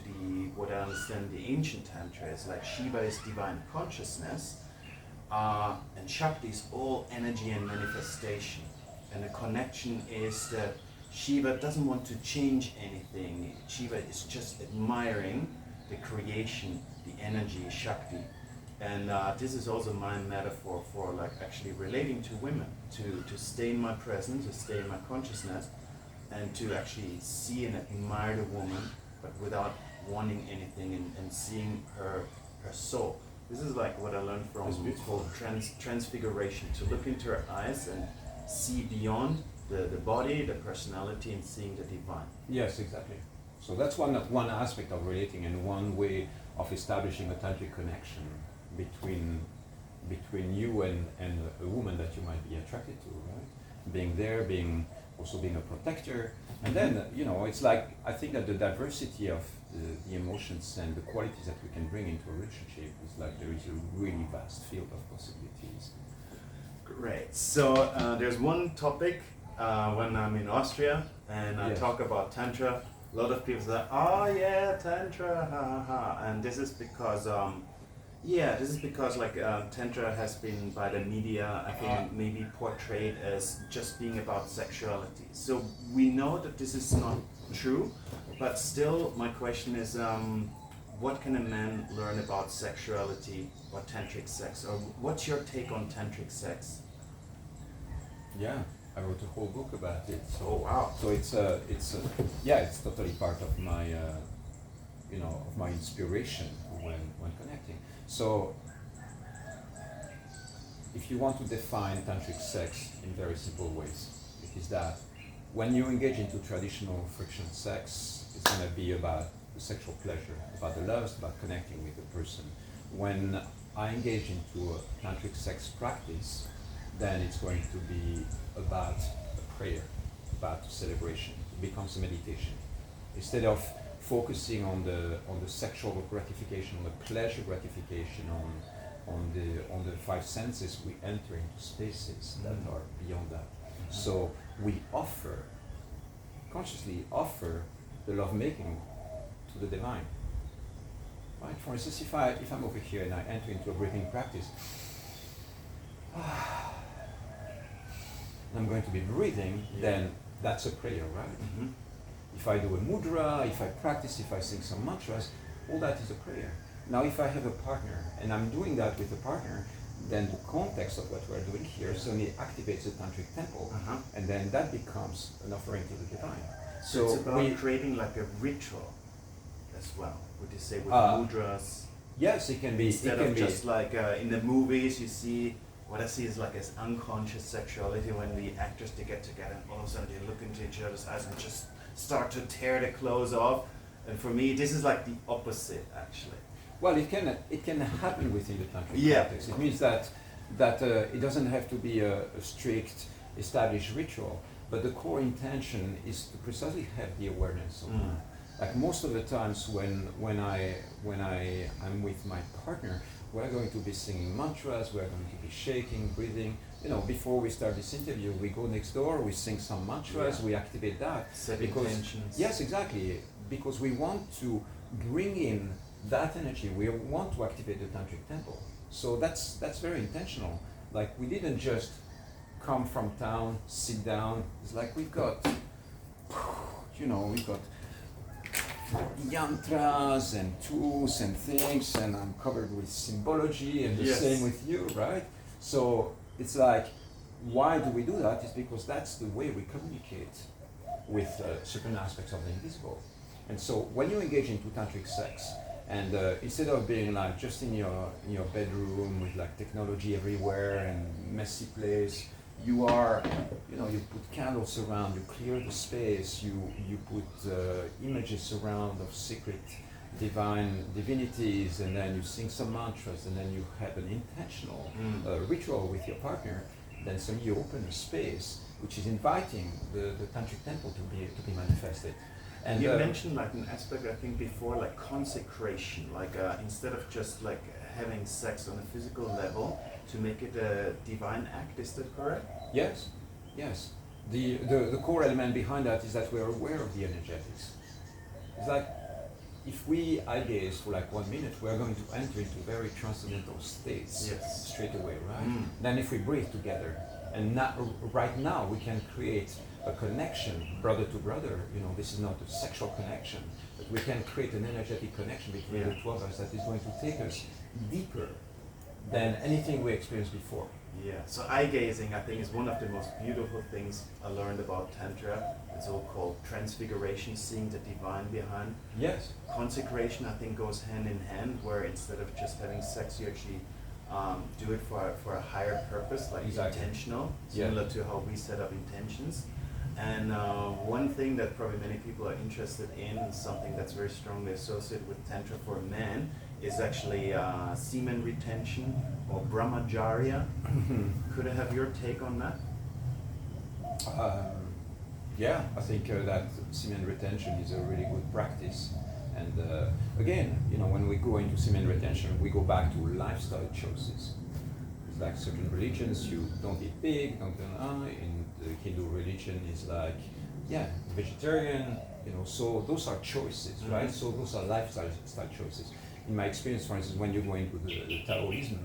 what I understand the ancient Tantra is like Shiva is divine consciousness, and Shakti is all energy and manifestation. And the connection is that Shiva doesn't want to change anything. Shiva is just admiring the creation, the energy, Shakti. And this is also my metaphor for like actually relating to women, to stay in my presence, to stay in my consciousness, and to actually see and admire the woman, but without wanting anything, and seeing her soul. This is like what I learned from called transfiguration, to look into her eyes and see beyond the body, the personality, and seeing the divine. Yes, exactly. So that's one aspect of relating and one way of establishing a tantric connection between between you and a woman that you might be attracted to, right? Being there, also being a protector, and then it's like I think that the diversity of the emotions and the qualities that we can bring into a relationship is like there is a really vast field of possibilities. Great. So there's one topic when I'm in Austria and I Yes. talk about Tantra. A lot of people say, "Oh yeah, Tantra, ha ha ha," and this is because like Tantra has been by the media, I think, maybe portrayed as just being about sexuality. So we know that this is not true, but still, my question is, what can a man learn about sexuality or tantric sex, or what's your take on tantric sex? Yeah, I wrote a whole book about it. So, Oh wow! so it's totally part of my of my inspiration when connecting. So if you want to define tantric sex in very simple ways, it is that when you engage into traditional friction sex, it's going to be about the sexual pleasure, about the lust, about connecting with the person. When I engage into a tantric sex practice, then it's going to be about a prayer, about celebration. It becomes a meditation. Instead of focusing on the sexual gratification, on the pleasure gratification, on the five senses, we enter into spaces that are beyond that. So we consciously offer the lovemaking to the divine. Right? For instance, if I'm over here and I enter into a breathing practice, I'm going to be breathing, then that's a prayer, right? Mm-hmm. If I do a mudra, if I practice, if I sing some mantras, all that is a prayer. Now, if I have a partner, and I'm doing that with a partner, then the context of what we're doing here suddenly activates the tantric temple, and then that becomes an offering to the divine. So it's about creating like a ritual as well. Would you say with mudras? Yes, it can be. Instead of just like in the movies, you see what I see is like as unconscious sexuality when the actors they get together and all of a sudden they look into each other's eyes and just start to tear their clothes off. And for me, this is like the opposite, actually. Well, it can happen within the tantric context. It means that it doesn't have to be a strict established ritual, but the core intention is to precisely have the awareness of that. Like most of the times when I'm with my partner, we're going to be singing mantras, we're going to be shaking, breathing. Before we start this interview, we go next door, we sing some mantras, we activate that. Set intentions. Yes, exactly. Because we want to bring in that energy, we want to activate the tantric temple. So that's very intentional. Like we didn't just come from town, sit down. It's like we've got yantras and tools and things, and I'm covered with symbology, and the same with you, right? So it's like, why do we do that? It's because that's the way we communicate with certain aspects of the invisible. And so when you engage into tantric sex, and instead of being like just in your bedroom with like technology everywhere and messy place, you put candles around, you clear the space, you put images around of secret divinities, and then you sing some mantras, and then you have an intentional ritual with your partner. Then suddenly you open a space which is inviting the tantric temple to be manifested. And you mentioned like an aspect I think before, like consecration, like instead of just like having sex on a physical level, to make it a divine act. Is that correct? Yes. The core element behind that is that we're aware of the energetics. It's like if we eye gaze for like 1 minute, we're going to enter into very transcendental states straight away, right? Then if we breathe together, and right now we can create a connection, brother to brother. This is not a sexual connection, but we can create an energetic connection between the two of us that is going to take us deeper than anything we experienced before. Yeah, so eye gazing I think is one of the most beautiful things I learned about Tantra. It's all called transfiguration, seeing the divine behind. Yes. Consecration I think goes hand in hand, where instead of just having sex, you actually do it for a higher purpose, like intentional, similar to how we set up intentions. And one thing that probably many people are interested in, something that's very strongly associated with Tantra for men, is actually semen retention or brahmacharya. Could I have your take on that? Yeah, I think that semen retention is a really good practice. And again, when we go into semen retention, we go back to lifestyle choices. It's like certain religions, you don't eat pig, don't in the Hindu religion is like, yeah, vegetarian, so those are choices, right? So those are lifestyle choices. In my experience, for instance, when you go into the Taoism,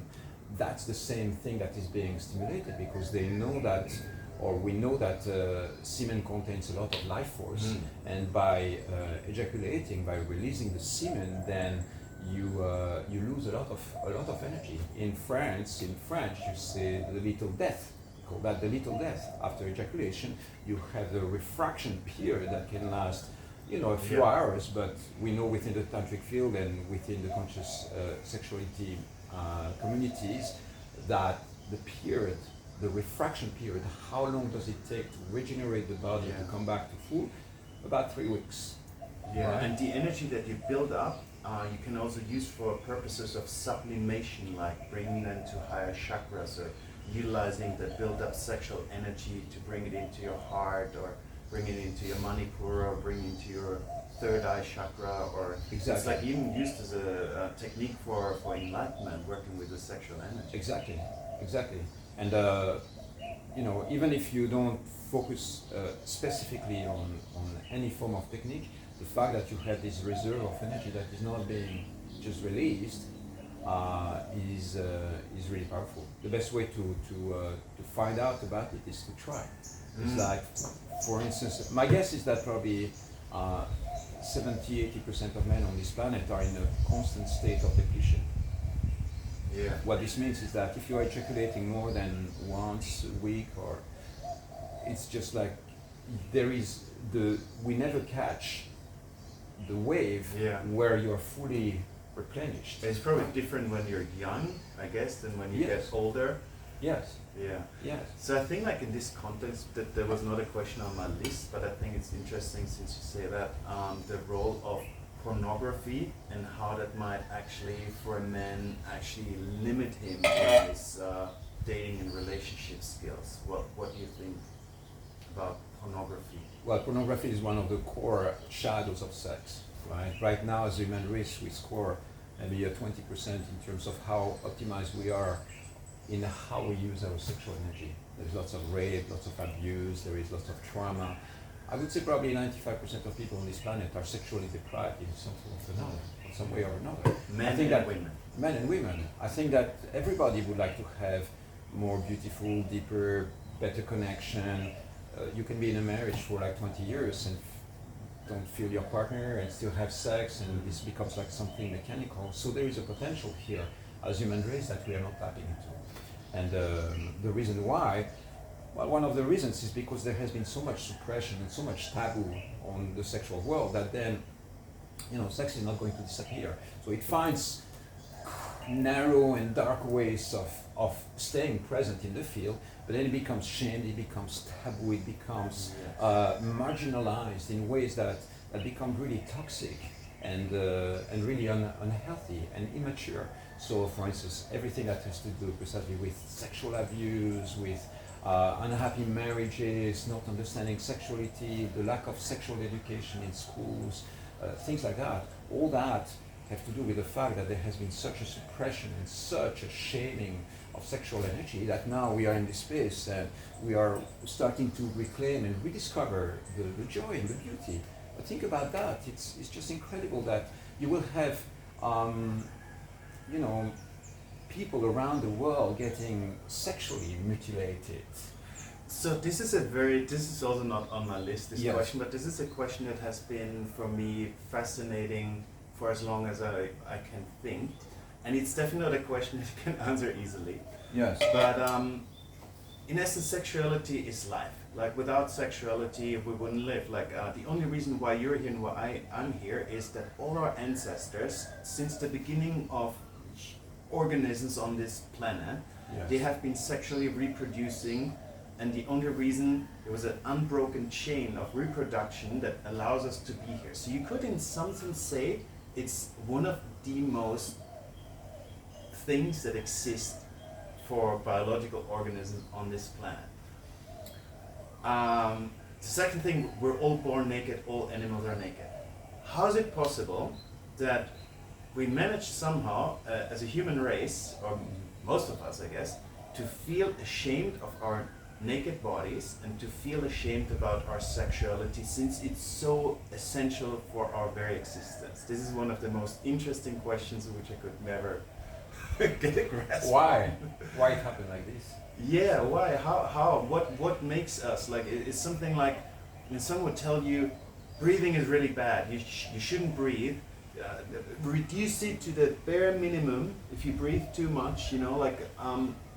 that's the same thing that is being stimulated because they know that, or we know that semen contains a lot of life force, and by ejaculating, by releasing the semen, then you lose a lot of energy. In French, you say the little death. We call that the little death. After ejaculation, you have the refraction period that can last, a few hours. But we know within the tantric field and within the conscious sexuality communities that the refraction period, how long does it take to regenerate the body to come back to full? About 3 weeks. Yeah, right? And the energy that you build up, you can also use for purposes of sublimation, like bringing them to higher chakras or utilizing the built-up sexual energy to bring it into your heart or bring it into your manipura or bring it into your third eye chakra, or it's like even used as a technique for enlightenment, working with the sexual energy. Exactly. And even if you don't focus specifically on any form of technique, the fact that you have this reserve of energy that is not being just released is really powerful. The best way to find out about it is to try. It's like, for instance, my guess is that probably 70-80% of men on this planet are in a constant state of depletion. Yeah. What this means is that if you are ejaculating more than once a week, or it's just like we never catch the wave where you're fully replenished. It's probably different when you're young, I guess, than when you get older. Yes. Yeah. Yes. So I think like in this context that there was not a question on my list, but I think it's interesting since you say that, the role of pornography and how that might actually, for a man, actually limit him in his dating and relationship skills. What do you think about pornography? Well, pornography is one of the core shadows of sex, right? Right now, as a human race, we score maybe a 20% in terms of how optimized we are in how we use our sexual energy. There's lots of rape, lots of abuse, there is lots of trauma. I would say probably 95% of people on this planet are sexually deprived in some form or another, in some way or another. Men and women. Men and women. I think that everybody would like to have more beautiful, deeper, better connection. You can be in a marriage for like 20 years and don't feel your partner and still have sex, and this becomes like something mechanical. So there is a potential here as human race that we are not tapping into. And the reason why, well, one of the reasons is because there has been so much suppression and so much taboo on the sexual world that then, sex is not going to disappear. So it finds narrow and dark ways of staying present in the field, but then it becomes shamed, it becomes taboo, it becomes marginalized in ways that become really toxic and really unhealthy and immature. So, for instance, everything that has to do precisely with sexual abuse, with unhappy marriages, not understanding sexuality, the lack of sexual education in schools, things like that, all that have to do with the fact that there has been such a suppression and such a shaming of sexual energy that now we are in this space and we are starting to reclaim and rediscover the joy and the beauty. But think about that. It's just incredible that you will have people around the world getting sexually mutilated. So this is also not on my list, this question, but this is a question that has been for me fascinating for as long as I can think. And it's definitely not a question that you can answer easily. Yes. But in essence, sexuality is life. Like without sexuality, we wouldn't live. Like the only reason why you're here and why I'm here is that all our ancestors, since the beginning of organisms on this planet, they have been sexually reproducing, and the only reason there was an unbroken chain of reproduction that allows us to be here. So you could in some sense say it's one of the most things that exist for biological organisms on this planet. The second thing, we're all born naked, all animals are naked. How is it possible that we manage somehow, as a human race, or most of us I guess, to feel ashamed of our naked bodies and to feel ashamed about our sexuality, since it's so essential for our very existence? This is one of the most interesting questions which I could never get a grasp. Why? Why it happened like this? Yeah, why? How? What makes us like? It's something like when someone would tell you, breathing is really bad. You shouldn't breathe. Reduce it to the bare minimum. If you breathe too much, you know, like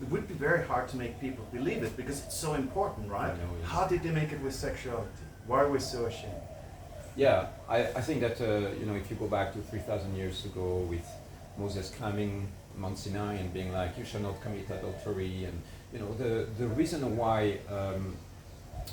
it would be very hard to make people believe it because it's so important, right? I know, yes. How did they make it with sexuality? Why are we so ashamed? Yeah, I think that you know, if you go back to 3,000 years ago with Moses climbing Mount Sinai and being like, you shall not commit adultery, and you know, the reason why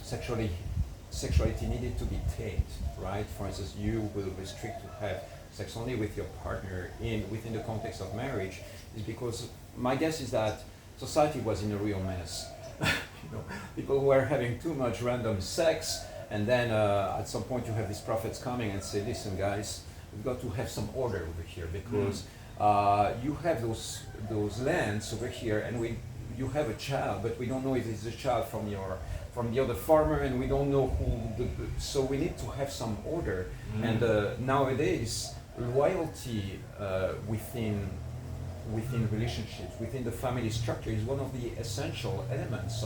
sexuality needed to be tamed, right? For instance, you will restrict to have sex only with your partner within the context of marriage, is because my guess is that society was in a real mess. You know, people were having too much random sex, and then at some point you have these prophets coming and say, listen guys, we've got to have some order over here, because you have those lands over here, and you have a child, but we don't know if it's a child from the other farmer, and we don't know so we need to have some order. And nowadays, loyalty within relationships, within the family structure, is one of the essential elements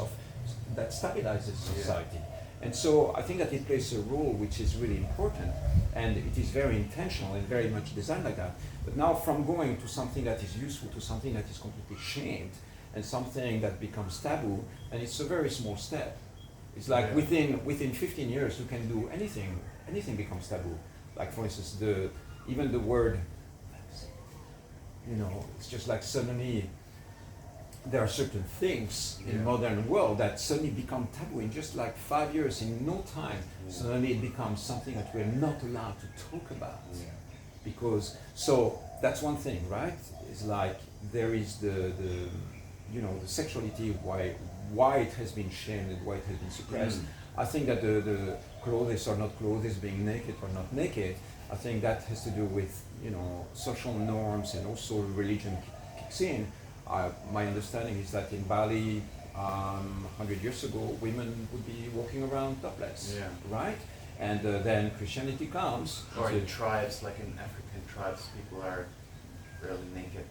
that stabilizes society. And so I think that it plays a role which is really important, and it is very intentional and very much designed like that. But now, from going to something that is useful to something that is completely shamed, and something that becomes taboo, and it's a very small step. It's like within 15 years you can do anything becomes taboo. Like for instance, even the word, you know, it's just like suddenly there are certain things in modern world that suddenly become taboo in just like 5 years. In no time, suddenly it becomes something that we're not allowed to talk about. Because, so that's one thing, right? It's like there is the you know, the sexuality, why it has been shamed and why it has been suppressed. I think that the clothes or not clothes, being naked or not naked, I think that has to do with, you know, social norms, and also religion kicks in. My understanding is that in Bali, 100 years ago, women would be walking around topless, right? And then Christianity comes. Or in tribes, like in African tribes, people are really naked.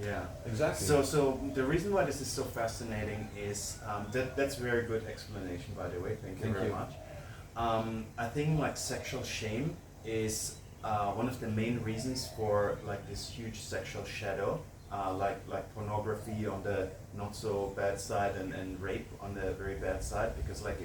Yeah, exactly. So the reason why this is so fascinating is that's a very good explanation, by the way. Thank you very much. I think like sexual shame is one of the main reasons for like this huge sexual shadow, like pornography on the not so bad side, and rape on the very bad side, because like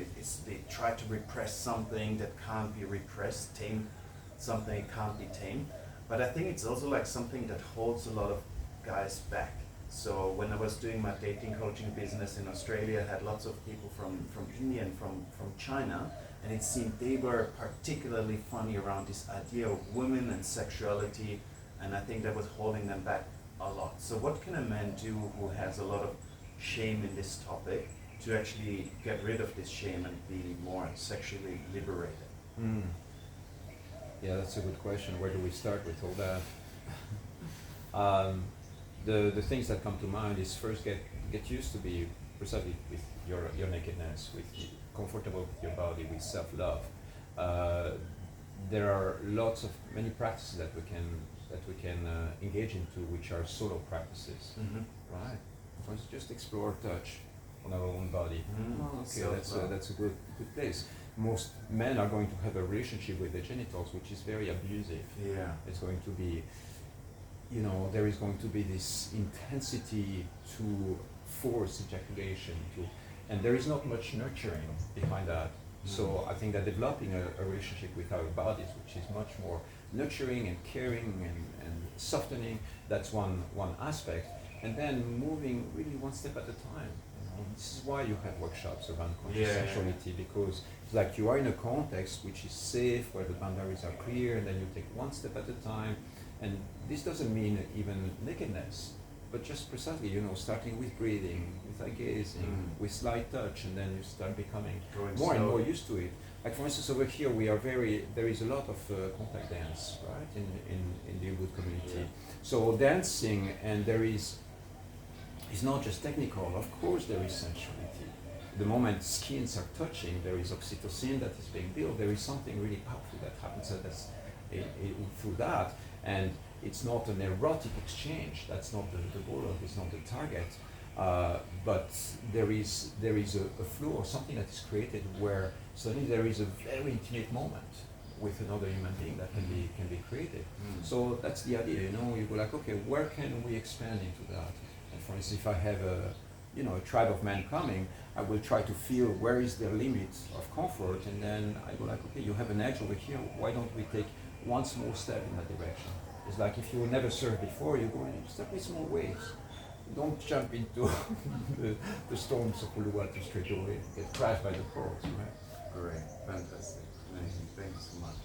they try to repress something that can't be repressed, tame something that can't be tamed. But I think it's also like something that holds a lot of guys back. So when I was doing my dating coaching business in Australia, I had lots of people from India and from China, and it seemed they were particularly funny around this idea of women and sexuality, and I think that was holding them back a lot. So what can a man do who has a lot of shame in this topic to actually get rid of this shame and be more sexually liberated? Yeah, that's a good question. Where do we start with all that? The things that come to mind is, first, get used to be precisely with your nakedness, with comfortable with your body, with self-love. There are many practices that we can engage into, which are solo practices, right? For instance, just explore touch on our own body. Okay, that's a good place. Most men are going to have a relationship with their genitals which is very abusive. Yeah. It's going to be, you know, there is going to be this intensity to force ejaculation, and there is not much nurturing behind that. So I think that developing a relationship with our bodies, which is much more nurturing and caring and softening, that's one aspect. And then moving really one step at a time. This is why you have workshops around conscious sexuality, because it's like you are in a context which is safe, where the boundaries are clear, and then you take one step at a time. And this doesn't mean even nakedness. but just precisely, starting with breathing, with eye gazing, with slight touch, and then you start becoming Going more and more slowly. used to it. Like for instance, over here there is a lot of contact dance, right, in the Ubud community. Yeah. So dancing, and it's not just technical. Of course, there is sensuality. The moment skins are touching, there is oxytocin that is being built. There is something really powerful that happens through that, and it's not an erotic exchange. That's not the goal of. It's not the target. But there is a flow or something that is created where suddenly there is a very intimate moment with another human being that can be created. So that's the idea. You go like, okay, where can we expand into that? And for instance, if I have a tribe of men coming, I will try to feel where is their limit of comfort, and then I go like, okay, you have an edge over here. Why don't we take one small step in that direction? It's like if you never surfed before, you go step with small waves. Don't jump into the storms of Uluwatu straight away. Get crashed by the currents, right? Great, fantastic, amazing. Thank you so much.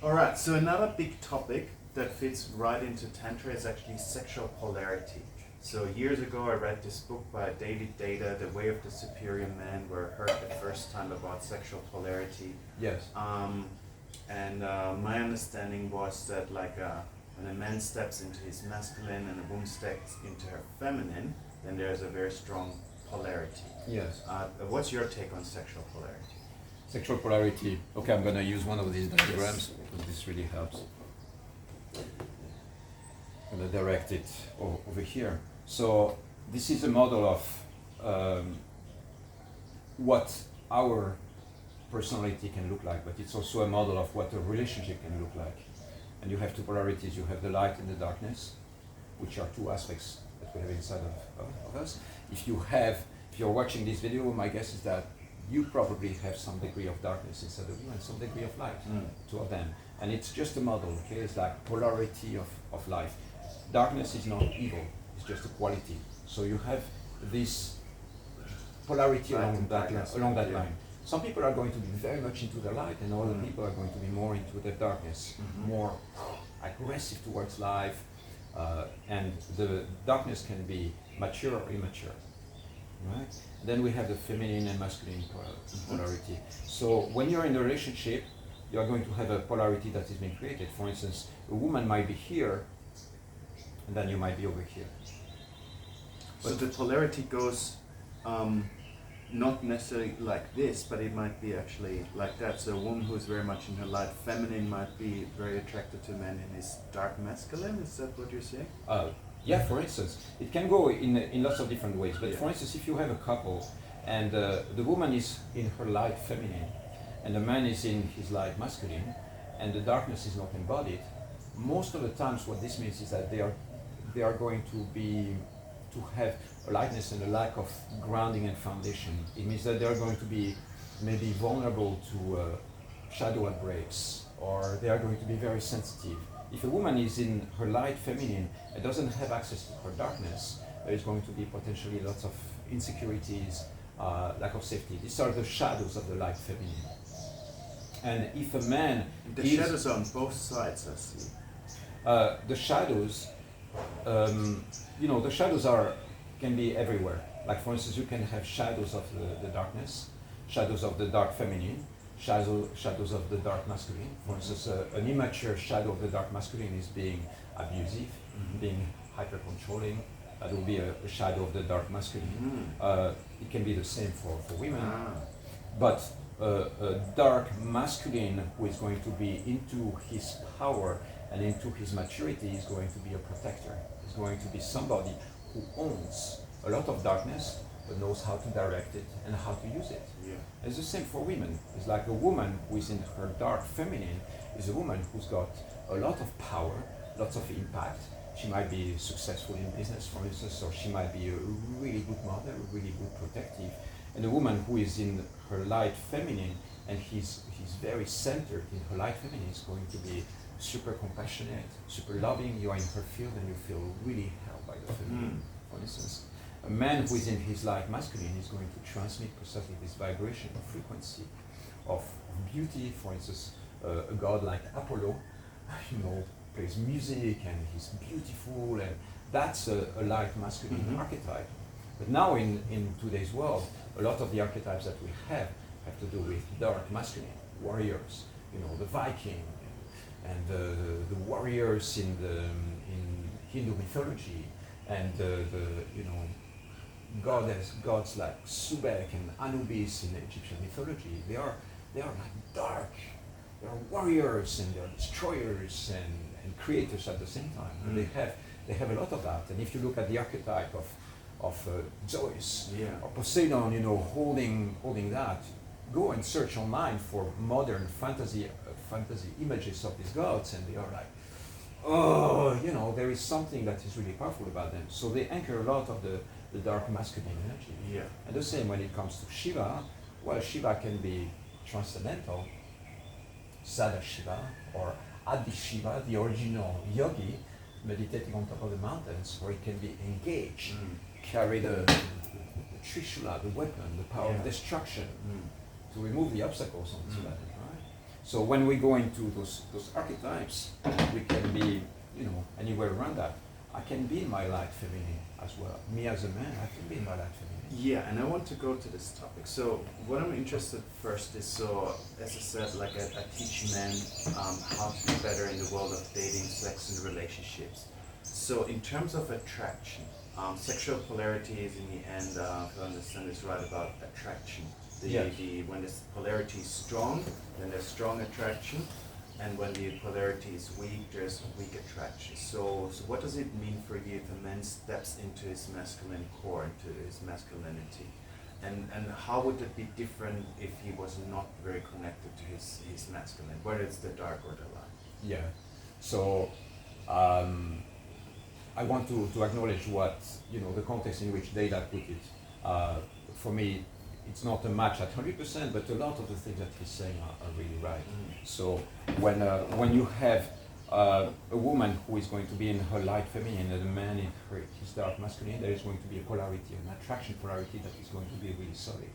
All right. So another big topic that fits right into Tantra is actually sexual polarity. So years ago, I read this book by David Data, The Way of the Superior Man, where I heard the first time about sexual polarity. Yes. And my understanding was that when a man steps into his masculine and a woman steps into her feminine, then there's a very strong polarity. Yes. What's your take on sexual polarity? Sexual polarity. Okay, I'm going to use one of these diagrams because this really helps. I'm going to direct it over here. So this is a model of what our personality can look like, but it's also a model of what a relationship can look like. And you have two polarities. You have the light and the darkness, which are two aspects that we have inside of us. If you're watching this video, my guess is that you probably have some degree of darkness inside of you and some degree of light, two of them. And it's just a model, okay? It's like polarity of life. Darkness is not evil, it's just a quality. So you have this polarity along that line. Some people are going to be very much into the light, and other people are going to be more into the darkness, more aggressive towards life, and the darkness can be mature or immature, right? Then we have the feminine and masculine polarity. So when you're in a relationship, you are going to have a polarity that is being created. For instance, a woman might be here, and then you might be over here. So the polarity goes not necessarily like this, but it might be actually like that. So a woman who's very much in her light feminine might be very attracted to a man in his dark masculine. Is that what you're saying? Yeah, for instance, it can go in lots of different ways. But for instance, if you have a couple and the woman is in her light feminine and the man is in his light masculine and the darkness is not embodied, most of the times what this means is that they are going to have a lightness and a lack of grounding and foundation. It means that they're going to be maybe vulnerable to shadow outbreaks, or they are going to be very sensitive. If a woman is in her light feminine and doesn't have access to her darkness, there is going to be potentially lots of insecurities, lack of safety. These are the shadows of the light feminine. And if a man shadows are on both sides, I see. The shadows, the shadows can be everywhere. Like for instance, you can have shadows of the darkness, shadows of the dark feminine, shadows of the dark masculine. For instance, an immature shadow of the dark masculine is being abusive, being hyper-controlling. That will be a shadow of the dark masculine. It can be the same for women. But a dark masculine who is going to be into his power and into his maturity is going to be a protector. Is going to be somebody who owns a lot of darkness but knows how to direct it and how to use it. Yeah. It's the same for women. It's like a woman who is in her dark feminine is a woman who's got a lot of power, lots of impact. She might be successful in business, for instance, or she might be a really good mother, really good protective. And a woman who is in her light feminine and he's very centered in her light feminine is going to be super compassionate, super loving. You are in her field and you feel really held by the feminine, for instance. A man who is in his light masculine is going to transmit precisely this vibration of frequency, of beauty. For instance, a god like Apollo, plays music and he's beautiful and that's a light masculine Mhm. archetype. But now in today's world, a lot of the archetypes that we have to do with dark masculine warriors. You know, the Viking and the warriors in Hindu mythology, and the you know gods like Subek and Anubis in Egyptian mythology. They are like dark. They are warriors and they are destroyers and creators at the same time. And they have a lot of that. And if you look at the archetype of Zeus Yeah. or Poseidon, you know, holding that, go and search online for modern fantasy images of these gods, and they are like, oh, you know, there is something that is really powerful about them. So they anchor a lot of the dark masculine energy. Yeah. And the same when it comes to Shiva. Well, Shiva can be transcendental, Sada Shiva, or Adi Shiva, the original yogi, meditating on top of the mountains, or it can be engaged, carry the Trishula, the weapon, the power of destruction, to remove the obstacles on this planet, right? So when we go into those archetypes, we can be, you know, anywhere around that. I can be in my light feminine as well. Me as a man, I can be in my light feminine. Yeah, and I want to go to this topic. So what I'm interested first is, so as I said, like I teach men how to be better in the world of dating, sex, and relationships. So in terms of attraction, sexual polarity is in the end, if I understand this right, about attraction. When this polarity is strong, then there's strong attraction, and when the polarity is weak, there's weak attraction. So what does it mean for you if a man steps into his masculine core, into his masculinity? And how would it be different if he was not very connected to his masculine, whether it's the dark or the light? Yeah. So I want to acknowledge what, you know, the context in which Data put it. For me, it's not a match at 100%, but a lot of the things that he's saying are really right. So when you have a woman who is going to be in her light feminine and a man in his dark masculine, there is going to be a polarity, an attraction polarity that is going to be really solid.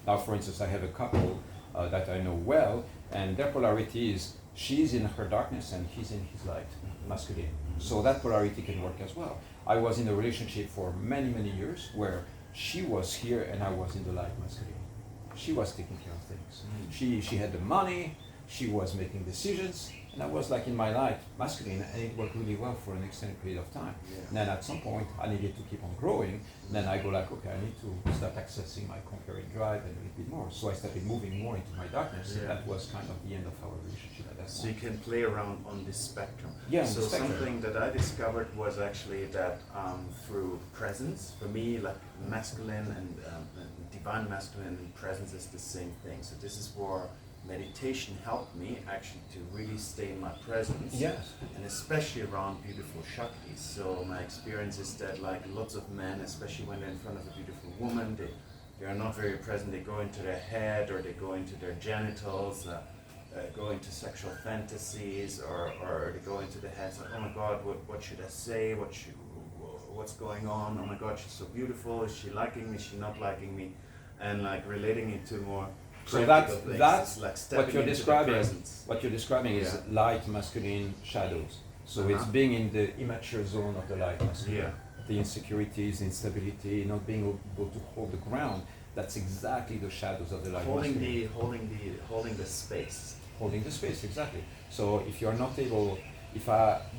Now, for instance, I have a couple that I know well, and their polarity is she's in her darkness and he's in his light masculine. So that polarity can work as well. I was in a relationship for many, many years where she was here and I was in the light masculine. She was taking care of things. She had the money, she was making decisions, and I was like in my light masculine, and it worked really well for an extended period of time. Yeah. And then at some point I needed to keep on growing, and then I go like, okay, I need to start accessing my conquering drive and a little bit more. So I started moving more into my darkness, and that was kind of the end of our relationship at that So you point. can play around on this spectrum. Yeah, on So the spectrum. something that I discovered was actually that through presence, for me, like masculine and divine masculine and presence is the same thing. So this is where meditation helped me actually to really stay in my presence. Yes. And especially around beautiful Shaktis. So my experience is that like lots of men, especially when they're in front of a beautiful woman, they are not very present. They go into their head or they go into their genitals, go into sexual fantasies, or they go into the heads like, oh my God, what should I say? What's going on? Oh my God, she's so beautiful. Is she liking me? Is she not liking me? And like relating it to more So practical things. that's It's like what stepping you're into the describing. presence. What you're describing is Yeah. light masculine shadows. So it's being in the immature zone of the light masculine. Yeah. The insecurities, instability, not being able to hold the ground. That's exactly the shadows of the light masculine. Holding the space. Holding the space, exactly. So if you are not able,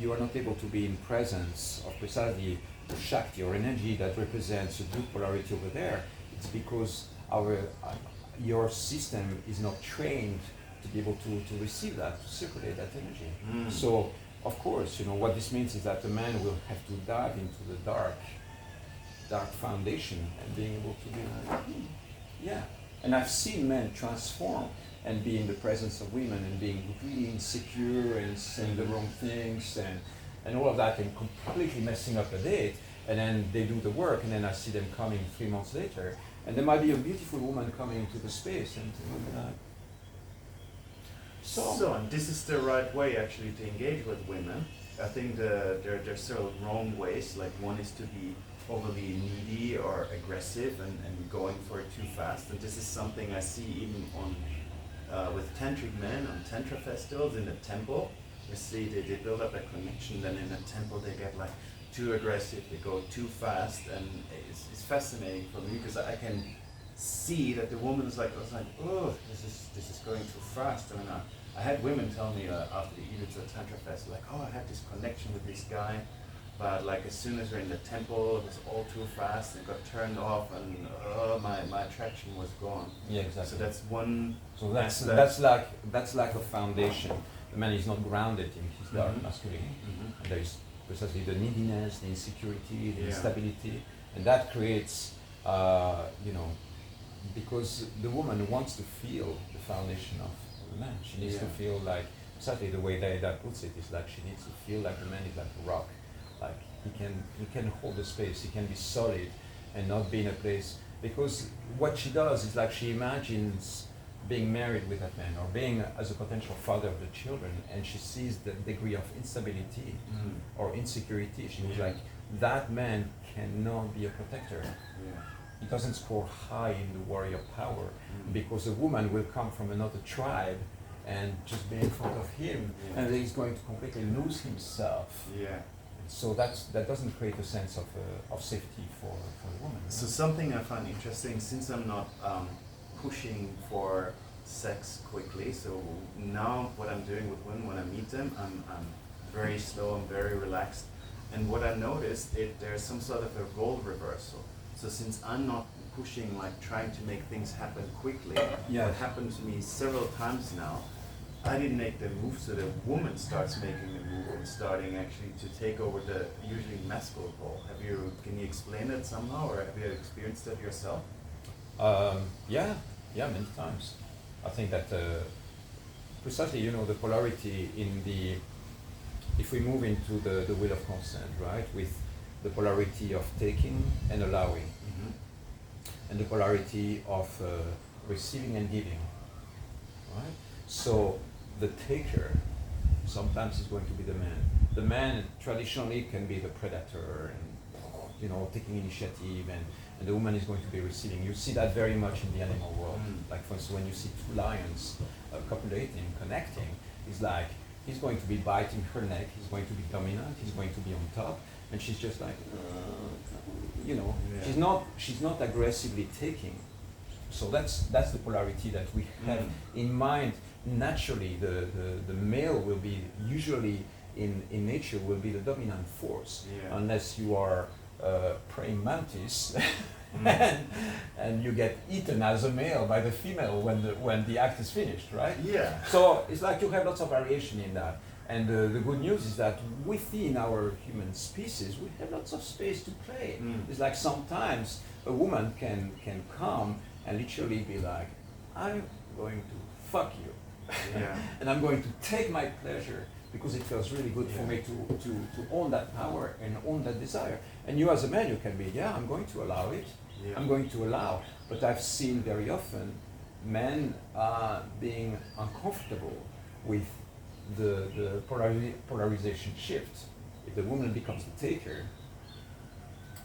you are not able to be in presence of precisely the Shakti or energy that represents a good polarity over there, it's because your system is not trained to be able to receive that, to circulate that energy. So, of course, you know, what this means is that the man will have to dive into the dark foundation and being able to be like, yeah. And I've seen men transform and be in the presence of women and being really insecure and saying the wrong things and all of that and completely messing up a date. And then they do the work and then I see them coming 3 months later. And there might be a beautiful woman coming into the space and So, and this is the right way actually to engage with women. I think there are several wrong ways. Like one is to be overly needy or aggressive and going for it too fast. And this is something I see even on with tantric men on tantra festivals in the temple. You see they build up a connection. Then in the temple they get like too aggressive, they go too fast, and it's fascinating for me because I can see that the woman is like, I was like, oh, this is going too fast. I mean, I had women tell me after the Ibiza Tantra Fest, like, oh, I had this connection with this guy, but like as soon as we're in the temple, it was all too fast and got turned off, and my attraction was gone. Yeah, exactly. So that's one. So that's like a foundation. The man is not grounded in his dark masculinity. And there is precisely the neediness, the insecurity, the instability, and that creates, because the woman wants to feel the foundation of the man. She needs to feel like, exactly the way Derrida puts it, is like she needs to feel like the man is like a rock. Like he can hold the space, he can be solid and not be in a place, because what she does is like she imagines being married with that man or being as a potential father of the children, and she sees the degree of instability or insecurity. She was like, that man cannot be a protector. He doesn't score high in the warrior power because a woman will come from another tribe and just be in front of him and he's going to completely lose himself. So that doesn't create a sense of safety for the woman. So something I find interesting, since I'm not pushing for sex quickly, so now what I'm doing with women when I meet them, I'm very slow, I'm very relaxed, and what I noticed, there's some sort of a role reversal. So since I'm not pushing, like trying to make things happen quickly, what happened to me several times now, I didn't make the move, so the woman starts making the move and starting actually to take over the usually masculine role. Can you explain that somehow, or have you experienced that yourself? Yeah, many times. I think that precisely, the polarity in if we move into the wheel of consent, right, with the polarity of taking and allowing, and the polarity of receiving and giving, right? So the taker sometimes is going to be the man. The man traditionally can be the predator and taking initiative, and the woman is going to be receiving. You see that very much in the animal world. Like for instance, when you see two lions copulating, connecting, it's like he's going to be biting her neck, he's going to be dominant, he's going to be on top, and she's just like, she's not aggressively taking. So that's the polarity that we have in mind. Naturally, the male will be usually in nature will be the dominant force, unless you are praying mantis and you get eaten as a male by the female when the act is finished, right? So it's like you have lots of variation in that. And the good news is that within our human species, we have lots of space to play. It's like sometimes a woman can come and literally be like, I'm going to fuck you. And I'm going to take my pleasure because it feels really good for me to own that power and own that desire. And you as a man, you can be, I'm going to allow it. I'm going to allow. But I've seen very often men being uncomfortable with the polarization shift. If the woman becomes the taker,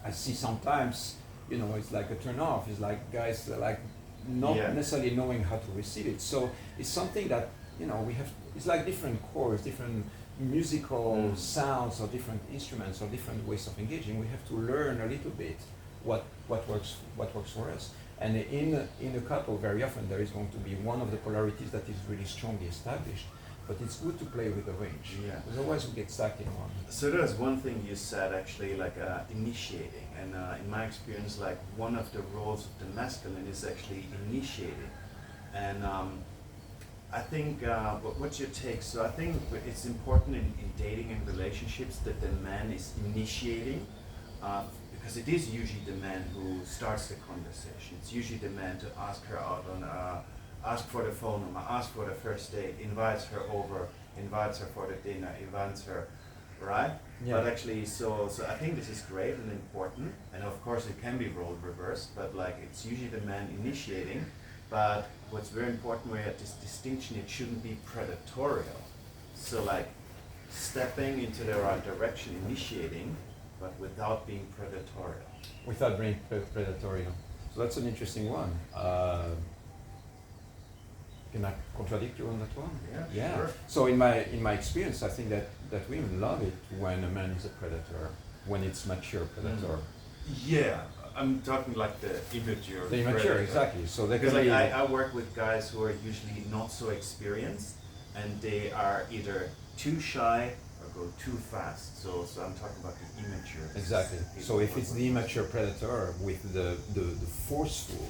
I see sometimes, it's like a turn off. It's like guys like not necessarily knowing how to receive it. So it's something that, we have, it's like different chords, different musical sounds, or different instruments, or different ways of engaging. We have to learn a little bit what works for us. And in a couple, very often there is going to be one of the polarities that is really strongly established. But it's good to play with the range. Because otherwise we get stuck in one. So there's one thing you said actually, like initiating. And in my experience, like one of the roles of the masculine is actually initiating. And I think, what's your take? So I think it's important in dating and relationships that the man is initiating, because it is usually the man who starts the conversation. It's usually the man to ask her out on ask for the phone number, ask for the first date, invites her over, invites her for the dinner, invites her, right? But actually, so I think this is great and important, and of course it can be role reversed, but like it's usually the man initiating. But what's very important, we have this distinction, it shouldn't be predatorial. So like stepping into the right direction, initiating, but without being predatorial. Without being predatorial. So that's an interesting one. Can I contradict you on that one? Yeah. Sure. So in my experience, I think that women love it when a man is a predator, when it's mature predator. Yeah, I'm talking like the immature. The immature, predator. exactly. So they Because can like be. I work with guys who are usually not so experienced, and they are either too shy or go too fast. So I'm talking about the immature. Exactly. So if it's the immature predator with the forceful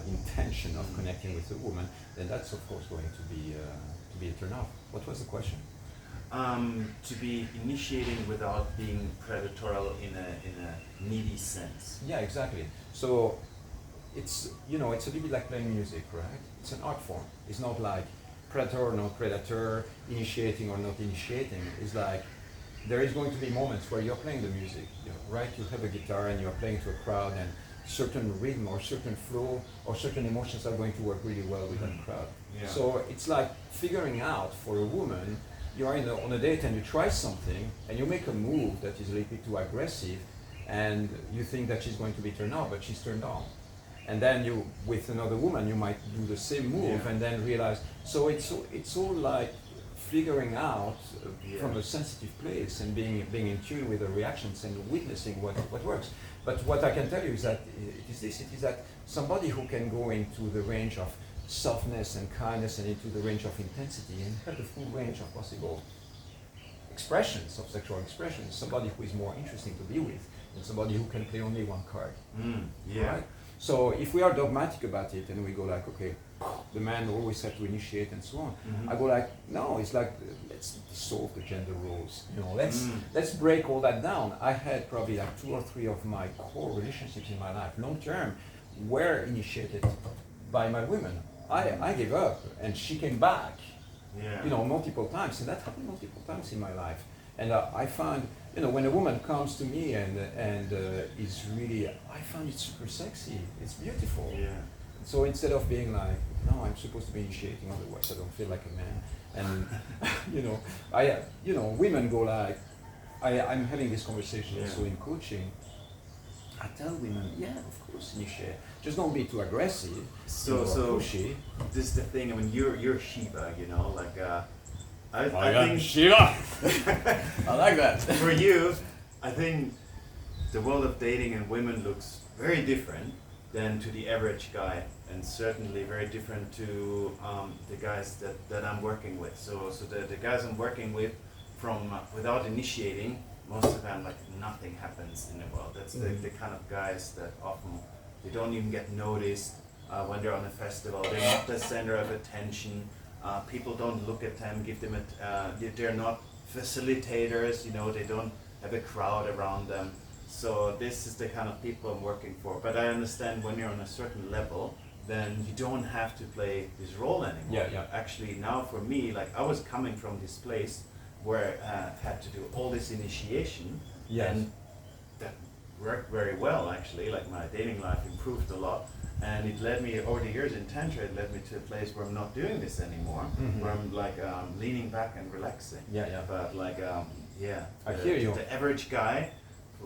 intention of connecting with the woman, then that's of course going to be a turn off. What was the question? To be initiating without being predatorial in a needy sense. Yeah, exactly. So it's it's a little bit like playing music, right? It's an art form. It's not like predator or not predator, initiating or not initiating. It's like there is going to be moments where you're playing the music, right? You have a guitar and you're playing to a crowd, and certain rhythm or certain flow or certain emotions are going to work really well with that crowd. Yeah. So it's like figuring out for a woman, you are on a date and you try something and you make a move that is a little bit too aggressive, and you think that she's going to be turned off, but she's turned on. And then you, with another woman, you might do the same move, Yeah. and then realize. So it's all like figuring out from a sensitive place and being in tune with the reactions and witnessing what works. But what I can tell you is that it is that somebody who can go into the range of softness and kindness and into the range of intensity and have the full range of possible expressions of sexual expressions, somebody who is more interesting to be with than somebody who can play only one card. Yeah. Right? So if we are dogmatic about it and we go like, okay, the man always have to initiate and so on, I go like, no, it's like, let's dissolve the gender roles. Let's break all that down. I had probably like 2 or 3 of my core relationships in my life, long term, were initiated by my women. I gave up and she came back, multiple times, and that happened multiple times in my life. And I find, when a woman comes to me and is really, I find it super sexy. It's beautiful. Yeah. So instead of being like, no, I'm supposed to be initiating, otherwise I don't feel like a man. And women go like, I'm having this conversation also in coaching. I tell women, yeah, of course, initiate. Just don't be too aggressive. So pushy. this is the thing. I mean, you're Shiva, like. I think Shiva. I like that. For you, I think the world of dating and women looks very different than to the average guy, and certainly very different to the guys that I'm working with. So the guys I'm working with, from without initiating, most of them, like, nothing happens in the world. That's the kind of guys that often they don't even get noticed when they're on a festival. They're not the center of attention. People don't look at them, give them they're not facilitators, they don't have a crowd around them. So this is the kind of people I'm working for. But I understand when you're on a certain level, then you don't have to play this role anymore. Yeah. Actually, now for me, like, I was coming from this place where I had to do all this initiation, and that worked very well, actually. Like, my dating life improved a lot. And it led me, over the years in Tantra, it led me to a place where I'm not doing this anymore, where I'm like leaning back and relaxing. Yeah. But like, I hear you. The average guy,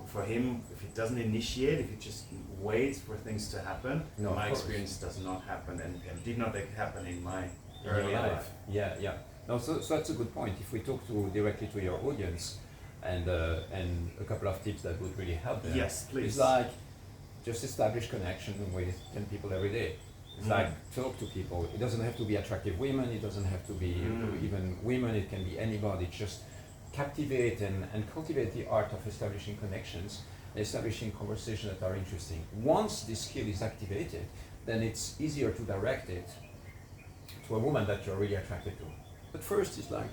for him, if he doesn't initiate, if he just waits for things to happen, my experience does not happen and did not happen in my early life. Yeah. No, so that's a good point. If we talk directly to your audience, and a couple of tips that would really help them. Yes, please. It's like, just establish connection with 10 people every day. It's like, talk to people. It doesn't have to be attractive women, it doesn't have to be even women, it can be anybody. Just captivate and cultivate the art of establishing connections, establishing conversations that are interesting. Once this skill is activated, then it's easier to direct it to a woman that you're really attracted to. But first, it's like,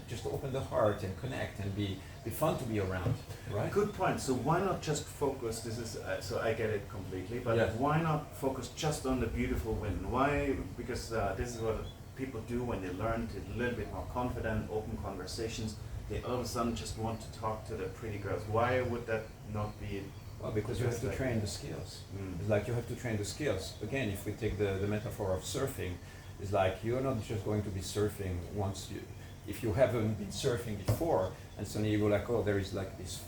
just open the heart and connect and be fun to be around, right? Good point. So why not just focus? This is so I get it completely. But why not focus just on the beautiful women? Why? Because this is what people do when they learn to a little bit more confident, open conversations. They all of a sudden just want to talk to the pretty girls. Why would that not be? Well, because you have to train the skills. It's like you have to train the skills. Again, if we take the metaphor of surfing, it's like you're not just going to be surfing if you haven't been surfing before, and suddenly you go like, oh, there is like this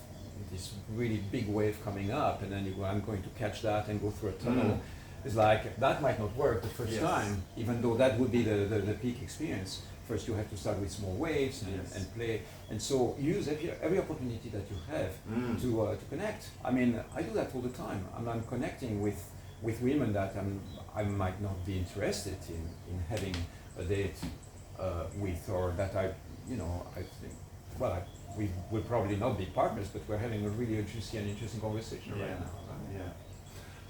really big wave coming up, and then you go, I'm going to catch that and go through a tunnel. It's like, that might not work the first time, even though that would be the peak experience. first you have to start with small waves and play. And so use every opportunity that you have to connect. I mean, I do that all the time. I'm connecting with women that I might not be interested in having a date with, or that I think, well, we will probably not be partners, but we're having a really interesting conversation right now. Right? Yeah.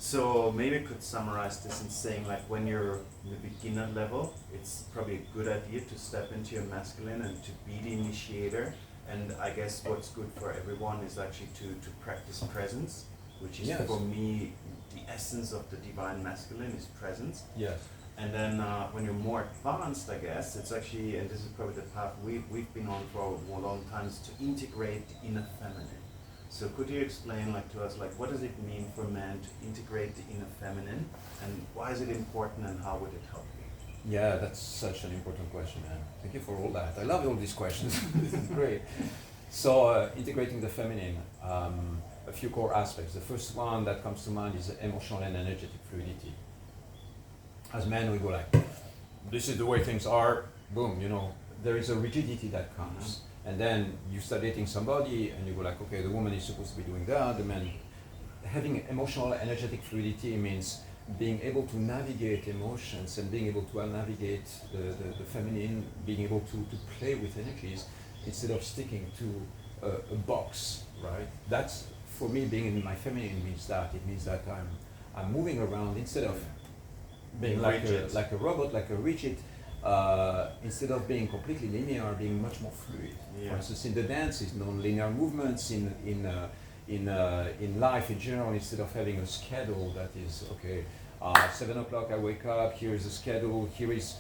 So maybe I could summarize this in saying, like, when you're in the beginner level, it's probably a good idea to step into your masculine and to be the initiator. And I guess what's good for everyone is actually to practice presence, which is for me the essence of the divine masculine is presence. Yes. And then when you're more advanced, I guess, it's actually, and this is probably the path we've been on for a long time, is to integrate the inner feminine. So could you explain, like, to us, like, what does it mean for men to integrate the inner feminine, and why is it important, and how would it help you? Yeah, that's such an important question, man. Thank you for all that. I love all these questions. This is great. So integrating the feminine, a few core aspects. The first one that comes to mind is emotional and energetic fluidity. As men, we go like, this is the way things are, boom, there is a rigidity that comes. And then you start dating somebody and you go like, okay, the woman is supposed to be doing that, the man. Having emotional, energetic fluidity means being able to navigate emotions and being able to navigate the feminine, being able to play with energies instead of sticking to a box, right? That's, for me, being in my feminine means that. It means that I'm moving around instead of being like a robot, like a rigid, instead of being completely linear, being much more fluid. For instance, in the dance, is non-linear movements. In life in general, instead of having a schedule that is 7 o'clock I wake up. Here is a schedule. Here is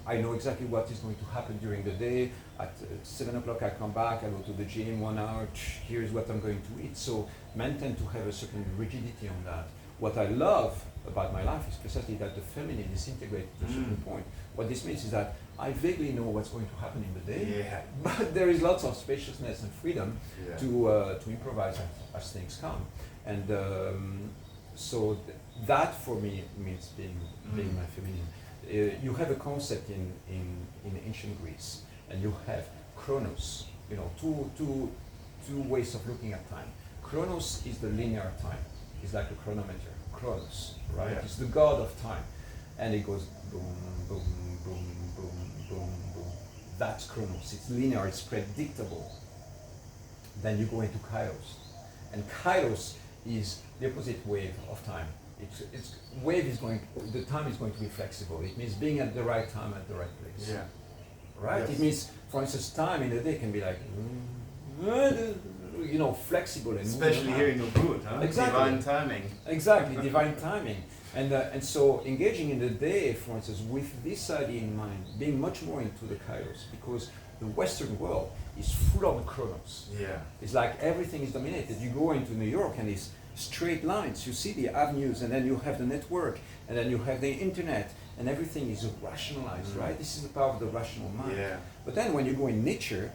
I know exactly what is going to happen during the day. At 7 o'clock I come back. I go to the gym 1 hour. Here is what I'm going to eat. So men tend to have a certain rigidity on that. What I love about my life is precisely that the feminine is integrated to a certain point. What this means is that I vaguely know what's going to happen in the day, but there is lots of spaciousness and freedom to improvise as things come. And so that for me means being my feminine. You have a concept in ancient Greece, and you have Chronos. Two ways of looking at time. Chronos is the linear time. It's like a chronometer. Chronos, right? It's the god of time, and it goes boom, boom, boom, boom, boom, boom. That's Chronos. It's linear. It's predictable. Then you go into Kairos, and Kairos is the opposite wave of time. The time is going to be flexible. It means being at the right time at the right place. Yeah. Right? Yes. It means, for instance, time in the day can be like, flexible and especially here in Ubud, huh? Exactly. Divine timing. Exactly, divine timing. And so engaging in the day, for instance, with this idea in mind, being much more into the Kairos, because the Western world is full of chronos. Yeah. It's like everything is dominated. You go into New York and it's straight lines. You see the avenues, and then you have the network, and then you have the internet, and everything is rationalized, right? This is the power of the rational mind. Yeah. But then when you go in nature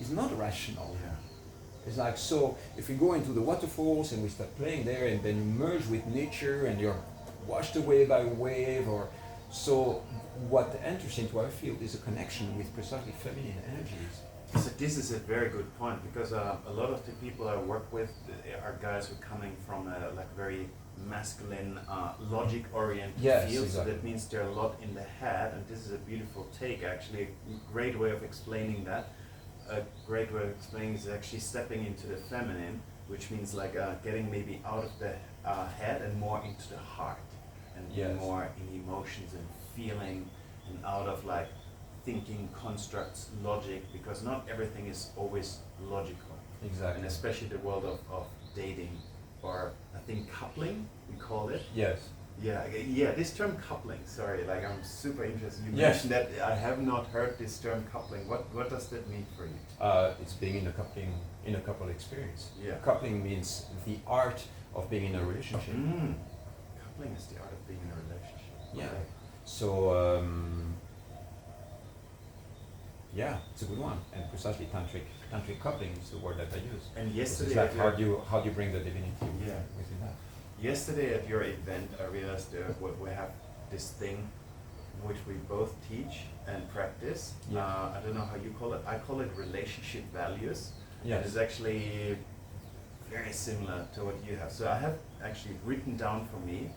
is not rational. Yeah. It's like, so if we go into the waterfalls and we start playing there, and then you merge with nature and you're washed away by a wave, or so what enters into our field is a connection with precisely feminine energies. So this is a very good point, because a lot of the people I work with are guys who are coming from a very masculine, logic-oriented field. Exactly. So that means they're a lot in the head, and this is a beautiful take, actually, a great way of explaining that. A great way of explaining is actually stepping into the feminine, which means like getting maybe out of the head and more into the heart, and more in emotions and feeling, and out of like thinking constructs, logic, because not everything is always logical. Exactly. And especially the world of dating, or I think coupling, we call it. Yes. Yeah, this term coupling, sorry, like I'm super interested. You mentioned that. I have not heard this term coupling. What does that mean for you? It's being in a couple experience. Yeah. Coupling means the art of being in a relationship. Coupling is the art of being in a relationship. Yeah. Okay. So it's a good one, and precisely tantric coupling is the word that I use. And yesterday, it's like how do you bring the divinity within that? Yesterday at your event, I realized we have this thing which we both teach and practice. Yeah. I don't know how you call it. I call it relationship values. Yes. It's actually very similar to what you have. So I have actually written down for me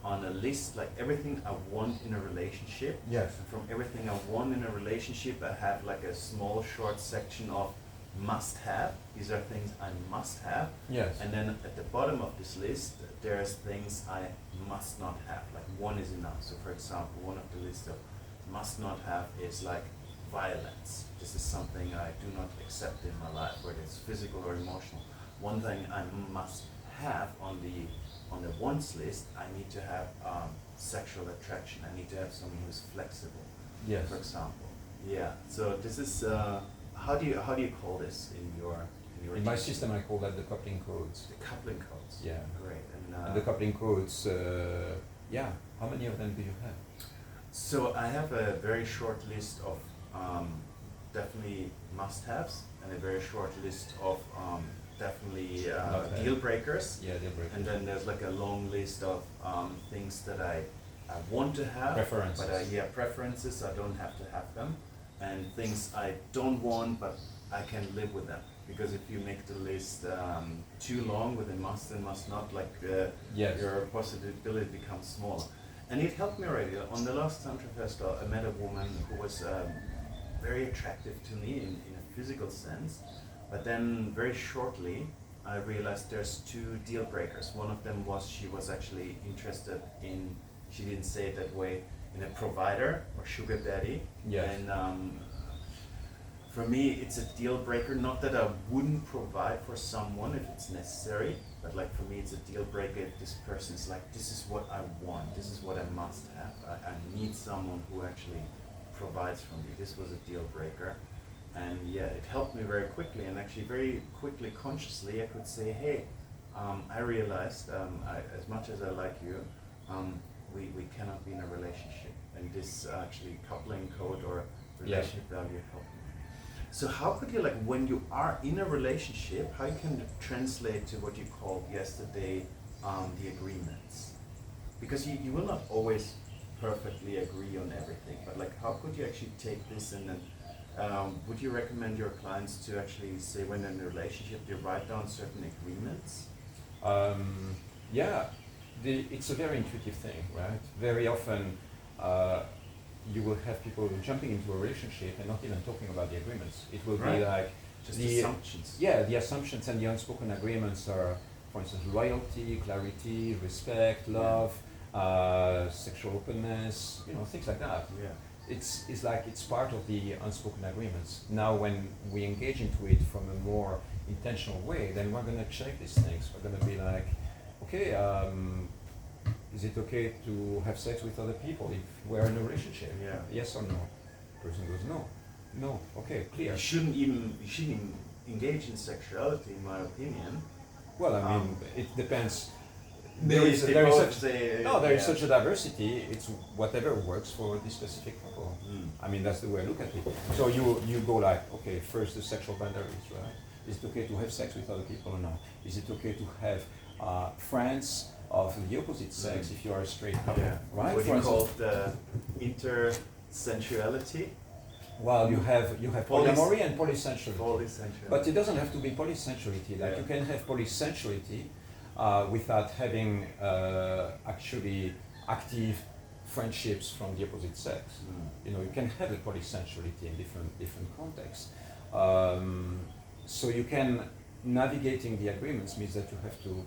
on a list like everything I want in a relationship. Yes. And from everything I want in a relationship, I have like a small short section of must have. These are things I must have. Yes. And then at the bottom of this list, there's things I must not have. Like one is enough. So for example, one of the list of must not have is like violence. This is something I do not accept in my life, whether it's physical or emotional. One thing I must have on the wants list, I need to have sexual attraction. I need to have someone who's flexible. Yes. For example. Yeah. So this is how do you call this in your In my teaching? system, I call that the coupling codes. The coupling codes. Yeah. Great. And the coupling codes, yeah. How many of them do you have? So I have a very short list of definitely must-haves and a very short list of definitely Not-have. deal breakers. Yeah, deal breaker. And then there's like a long list of things that I want to have. Preferences. But preferences. I don't have to have them. And things I don't want, but I can live with them. Because if you make the list too long with a must and must not, like Yes. your possibility becomes smaller. And it helped me already. On the last Tantra Festival, I met a woman who was very attractive to me in a physical sense. But then very shortly, I realized there's two deal breakers. One of them was she was actually interested in, she didn't say it that way, in a provider or sugar daddy. Yes. And for me, it's a deal breaker. Not that I wouldn't provide for someone if it's necessary, but like for me, it's a deal breaker if this person's like, this is what I want, this is what I must have. I need someone who actually provides for me. This was a deal breaker. And yeah, it helped me very quickly, and actually very quickly, consciously, I could say, hey, I realized, as much as I like you, we cannot be in a relationship. And this actually coupling code or relationship value helped me. So how could you, like, when you are in a relationship, how you can translate to what you called yesterday the agreements? Because you will not always perfectly agree on everything, but like, how could you actually take this and then would you recommend your clients to actually say when they're in a relationship, they write down certain agreements? Yeah, it's a very intuitive thing, right? Very often you will have people jumping into a relationship and not even talking about the agreements. It will Right. be like Just the assumptions. Yeah, the assumptions and the unspoken agreements are, for instance, loyalty, clarity, respect, love, sexual openness, things like that. Yeah. It's like it's part of the unspoken agreements. Now, when we engage into it from a more intentional way, then we're gonna check these things. We're gonna be like, okay, is it okay to have sex with other people if we're in a relationship? Yeah. Yes or no? Person goes no. No. Okay, clear. You shouldn't even engage in sexuality, in my opinion. Well, I mean, it depends. There is such such a diversity. It's whatever works for this specific couple. I mean, that's the way I look at it. So you go like, okay, first the sexual boundaries, right? Is it okay to have sex with other people or not? Is it okay to have friends of the opposite sex if you are a straight couple, right? What For you call instance, the intersensuality. well, you have polyamory and polysensuality. Polysensuality. But it doesn't have to be polysensuality. Like you can have polysensuality without having actually active friendships from the opposite sex. You can have a polysensuality in different contexts. So you can navigating the agreements means that you have to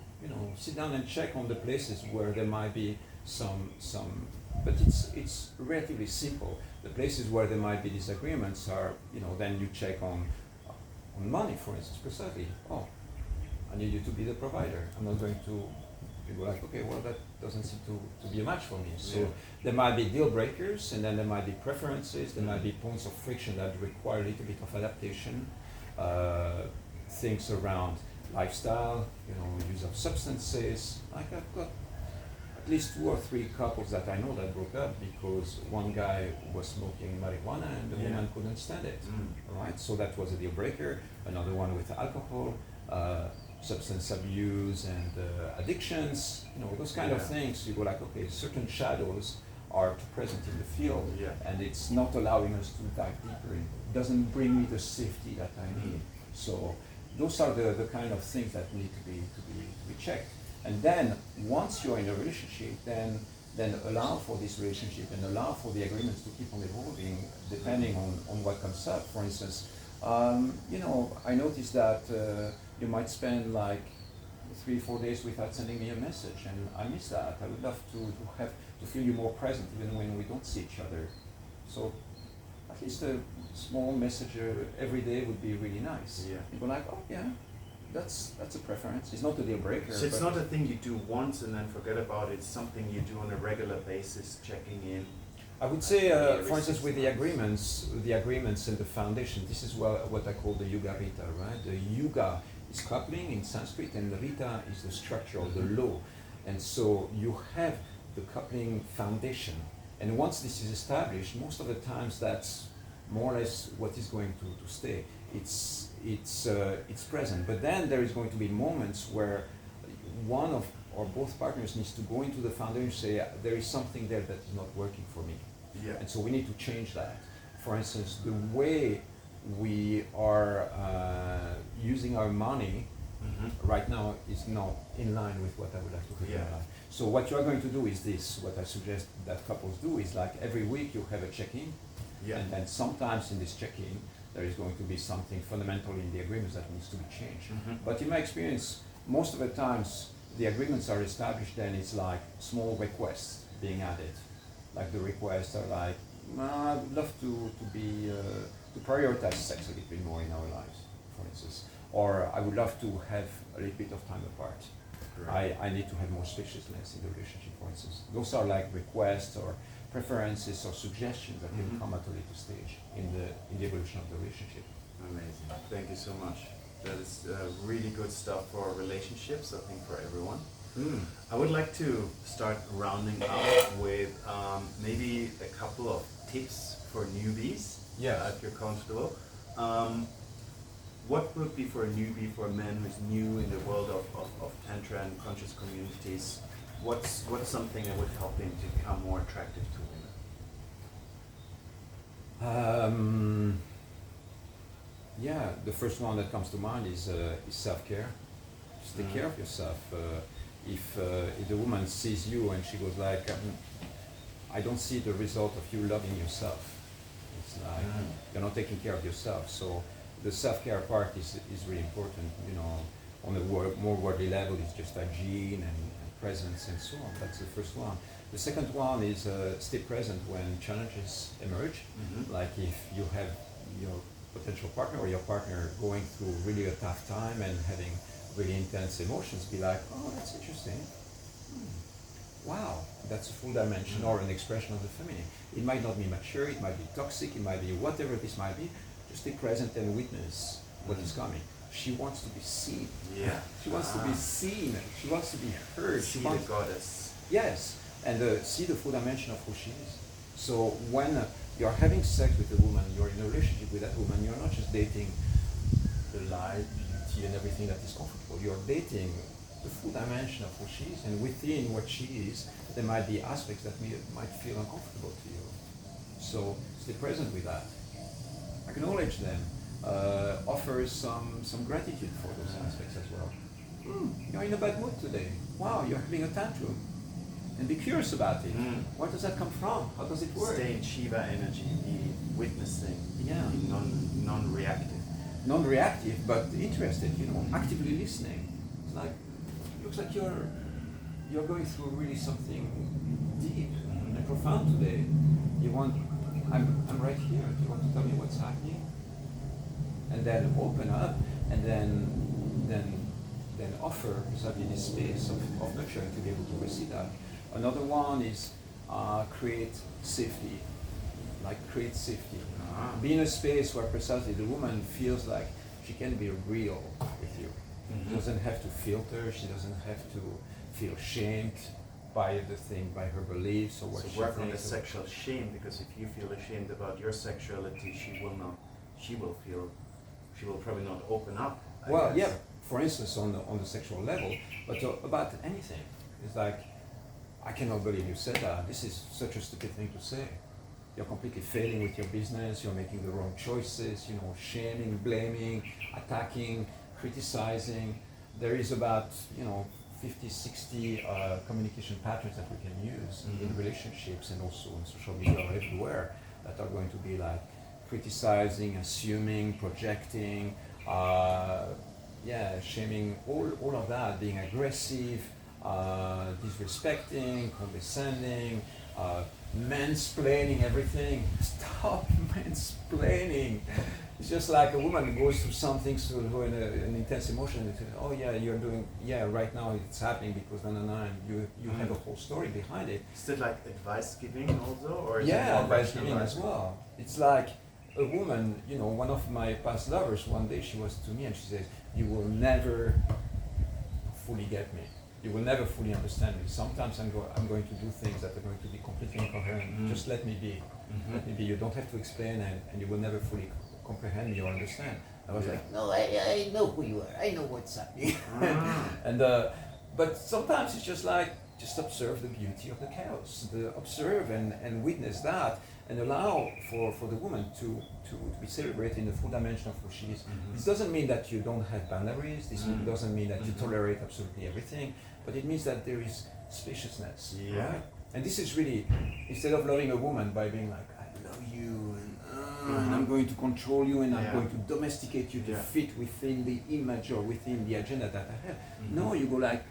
sit down and check on the places where there might be some. But it's relatively simple. The places where there might be disagreements are then you check on money, for instance, precisely. Oh, I need you to be the provider. I'm not going to. You go like, okay, well, that doesn't seem to be a match for me. So there might be deal breakers, and then there might be preferences. There might be points of friction that require a little bit of adaptation. Things around lifestyle, use of substances. Like I've got at least 2 or 3 couples that I know that broke up because one guy was smoking marijuana and the woman couldn't stand it. Right? So that was a deal breaker. Another one with alcohol, substance abuse and addictions. Those kind of things. You go like, okay, certain shadows are too present in the field, Yeah. and it's not allowing us to dive deeper in. It doesn't bring me the safety that I need. So those are the kind of things that need to be checked. And then once you're in a relationship, then allow for this relationship and allow for the agreements to keep on evolving depending on what comes up. For instance, I noticed that you might spend like 3-4 days without sending me a message, and I miss that. I would love to feel you more present even when we don't see each other. So at least a small message every day would be really nice. Yeah. You'd be like, oh yeah, that's a preference. It's not a deal breaker. So it's but not a thing you do once and then forget about it. It's something you do on a regular basis, checking in. I would say, for instance, with the agreements and the foundation, this is what I call the Yuga Rita, right? The Yuga is coupling in Sanskrit, and the Rita is the structure or the law. And so you have the coupling foundation. And once this is established, most of the times that's more or less what is going to stay. It's present. But then there is going to be moments where one of or both partners needs to go into the foundation and say, there is something there that is not working for me. Yeah. And so we need to change that. For instance, the way we are using our money right now is not in line with what I would like to put in my life. So what you are going to do is this, what I suggest that couples do is like every week you have a check-in, and then sometimes in this check-in there is going to be something fundamental in the agreements that needs to be changed. But in my experience, most of the times the agreements are established, then it's like small requests being added. Like the requests are like, I would love to prioritize sex a little bit more in our lives, for instance. Or I would love to have a little bit of time apart. Right. I need to have more spaciousness in the relationship, for instance. Those are like requests or preferences or suggestions that can come at a later stage in the evolution of the relationship. Amazing. Thank you so much. That is really good stuff for relationships, I think for everyone. I would like to start rounding up with maybe a couple of tips for newbies, if you're comfortable. What would be for a newbie, for a man who's new in the world of Tantra and conscious communities, what's something that would help him to become more attractive to women? The first one that comes to mind is self-care. Just take care of yourself. If the woman sees you and she goes like, I don't see the result of you loving yourself. It's like you're not taking care of yourself. So the self-care part is really important. On a more worldly level, it's just hygiene and presence and so on. That's the first one. The second one is stay present when challenges emerge. Like if you have your potential partner or your partner going through really a tough time and having really intense emotions, be like, oh, that's interesting. Wow, that's a full dimension or an expression of the feminine. It might not be mature, it might be toxic, it might be whatever this might be. Just stay present and witness what is coming. She wants to be seen. Yeah. She wants to be seen. She wants to be heard. See the goddess. Yes, and see the full dimension of who she is. So when you're having sex with a woman, you're in a relationship with that woman, you're not just dating the light, beauty, and everything that is comfortable. You're dating the full dimension of who she is, and within what she is, there might be aspects that might feel uncomfortable to you. So stay present with that. Acknowledge them. Offer some gratitude for those aspects as well. You're in a bad mood today. Wow, you're having a tantrum. And be curious about it. Where does that come from? How does it work? Stay in Shiva energy, be witnessing, Yeah. be non-reactive. Non-reactive, but interested, actively listening. It's like, looks like you're going through really something deep and profound today. I'm right here. Do you want to tell me what's happening? And then open up, and then offer exactly this space of nurturing to be able to receive that. Another one is create safety. Create safety. Be in a space where precisely the woman feels like she can be real with you. She doesn't have to filter, she doesn't have to feel shamed by her beliefs or what she work on the thinks. sexual shame, because if you feel ashamed about your sexuality, she will probably not open up. I guess. For instance, on the sexual level, but about anything. It's like, I cannot believe you said that. This is such a stupid thing to say. You're completely failing with your business, you're making the wrong choices, shaming, blaming, attacking, criticizing. There is about, 50, 60 communication patterns that we can use in relationships and also on social media or everywhere that are going to be like criticizing, assuming, projecting, shaming, all of that, being aggressive, disrespecting, condescending, mansplaining everything. Stop mansplaining. It's just like a woman goes through something, through an intense emotion, and says, oh yeah, you're doing, right now it's happening because and you have a whole story behind it. Is it like advice giving also? Or is it Advice giving as well. It's like a woman, one of my past lovers, one day she was to me and she says, you will never fully get me. You will never fully understand me. Sometimes I'm going to do things that are going to be completely incoherent. Just let me be. Let me be. You don't have to explain and you will never fully comprehend me or understand. I was like, no, I know who you are. I know what's happening. And but sometimes it's just like, just observe the beauty of the chaos. Observe and witness that and allow for the woman to be celebrated in the full dimension of who she is. This doesn't mean that you don't have boundaries. This doesn't mean that you tolerate absolutely everything. But it means that there is spaciousness, right? And this is really, instead of loving a woman by being like, I love you, and I'm going to control you, and I'm going to domesticate you to fit within the image or within the agenda that I have. No, you go like,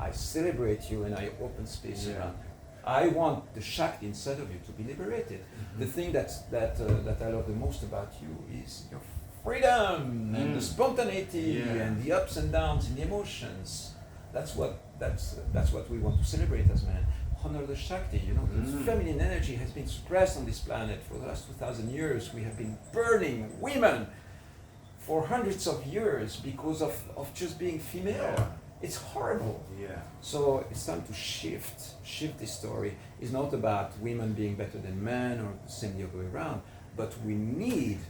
I celebrate you and I open space around you. I want the Shakti inside of you to be liberated. The thing that I love the most about you is your freedom and the spontaneity and the ups and downs in the emotions. That's what we want to celebrate as men. Honor the Shakti. The feminine energy has been suppressed on this planet for the last 2,000 years. We have been burning women for hundreds of years because of just being female. It's horrible. So it's time to shift this story. It's not about women being better than men or the same the other way around, but we need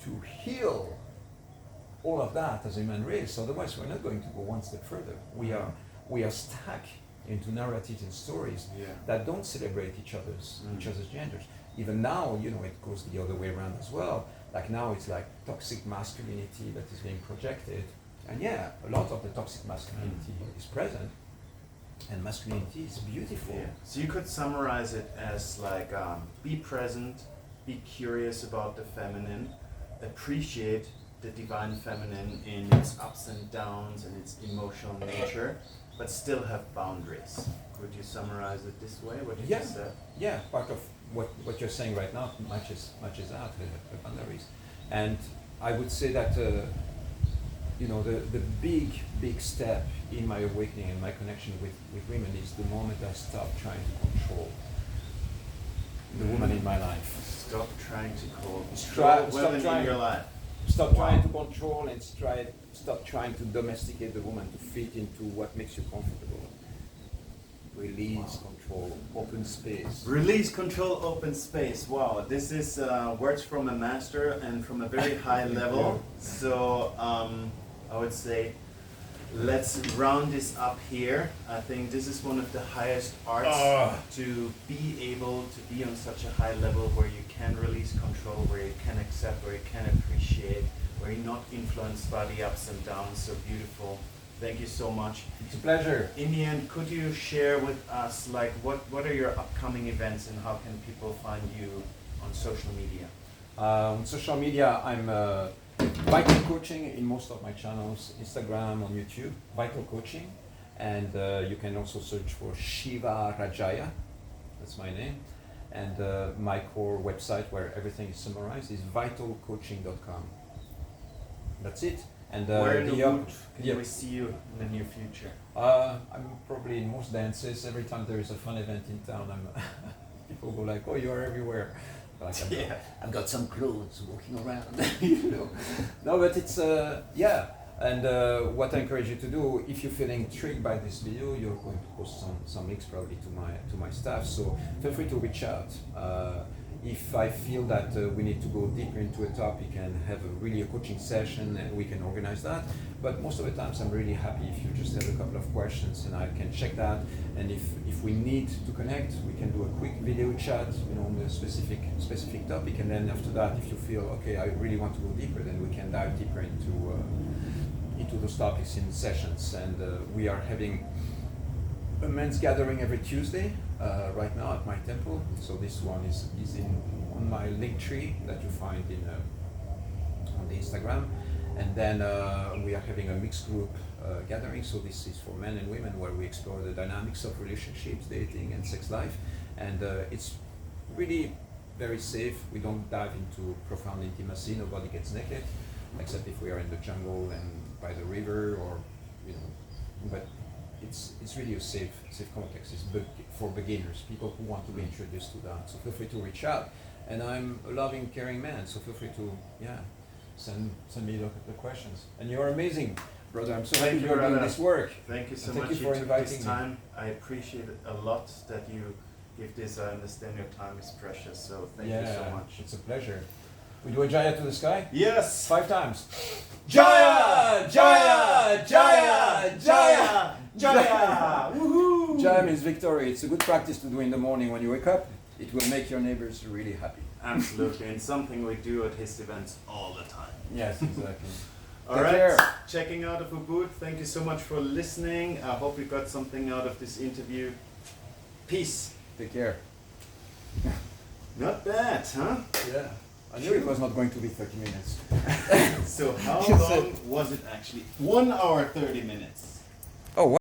to heal all of that as a human race. Otherwise, we're not going to go one step further. We are stuck into narratives and stories that don't celebrate each other's genders. Even now, it goes the other way around as well. Like now, it's like toxic masculinity that is being projected. And a lot of the toxic masculinity is present, and masculinity is beautiful. So you could summarize it as like, be present, be curious about the feminine, appreciate the divine feminine in its ups and downs and its emotional nature, but still have boundaries. Could you summarize it this way, what you just said? Yeah, part of what you're saying right now matches out the boundaries. And I would say that the big step in my awakening and my connection with women is the moment I stop trying to control the woman in my life. Stop trying to control women in your life. Stop trying to control and stop trying to domesticate the woman to fit into what makes you comfortable. Release control, open space. Release control, open space. Wow, this is words from a master and from a very high level. So I would say let's round this up here. I think this is one of the highest arts to be able to be on such a high level where you can release control, where you can accept, where you can appreciate, where you're not influenced by the ups and downs. So beautiful. Thank you so much. It's a pleasure. In the end, could you share with us like what are your upcoming events and how can people find you on social media? On social media, I'm Vital Coaching in most of my channels, Instagram, on YouTube, Vital Coaching, and you can also search for Shiva Rajaya, that's my name, and my core website where everything is summarized is vitalcoaching.com. That's it. And where in Ubud can we see you in the near future? I'm probably in most dances. Every time there is a fun event in town, people go like, "Oh, you are everywhere." Like I've got some clothes walking around. No, but it's And what I encourage you to do, if you feel intrigued by this video, you're going to post some links probably to my staff. So feel free to reach out. If I feel that we need to go deeper into a topic and have a coaching session, and we can organize that. But most of the times I'm really happy if you just have a couple of questions and I can check that. And if we need to connect, we can do a quick video chat, on the specific topic. And then after that, if you feel, okay, I really want to go deeper, then we can dive deeper into those topics in sessions. And we are having a men's gathering every Tuesday right now at my temple. So this one is on my link tree that you find on the Instagram. And then we are having a mixed group gathering. So this is for men and women, where we explore the dynamics of relationships, dating, and sex life. And it's really very safe. We don't dive into profound intimacy. Nobody gets naked, except if we are in the jungle and by the river, or But it's really a safe context. It's for beginners, people who want to be introduced to that. So feel free to reach out. And I'm a loving, caring man. So feel free to send me the questions. And you're amazing, brother. I'm so happy you're doing this work. Thank you so Thank much you for took inviting this me. time. I appreciate it a lot that you give this. I understand your time is precious, so thank you so much. It's a pleasure. We do a Jaya to the sky? Yes! 5 times. Jaya! Jaya! Jaya! Jaya! Jaya! Woohoo! Jaya means victory. It's a good practice to do in the morning when you wake up. It will make your neighbors really happy. Absolutely, and something we do at his events all the time. Yes, exactly. All right, checking out of Ubud. Thank you so much for listening. I hope you got something out of this interview. Peace. Take care. Not bad, huh? Yeah. I knew it was not going to be 30 minutes. So how long was it actually? 1 hour 30 minutes.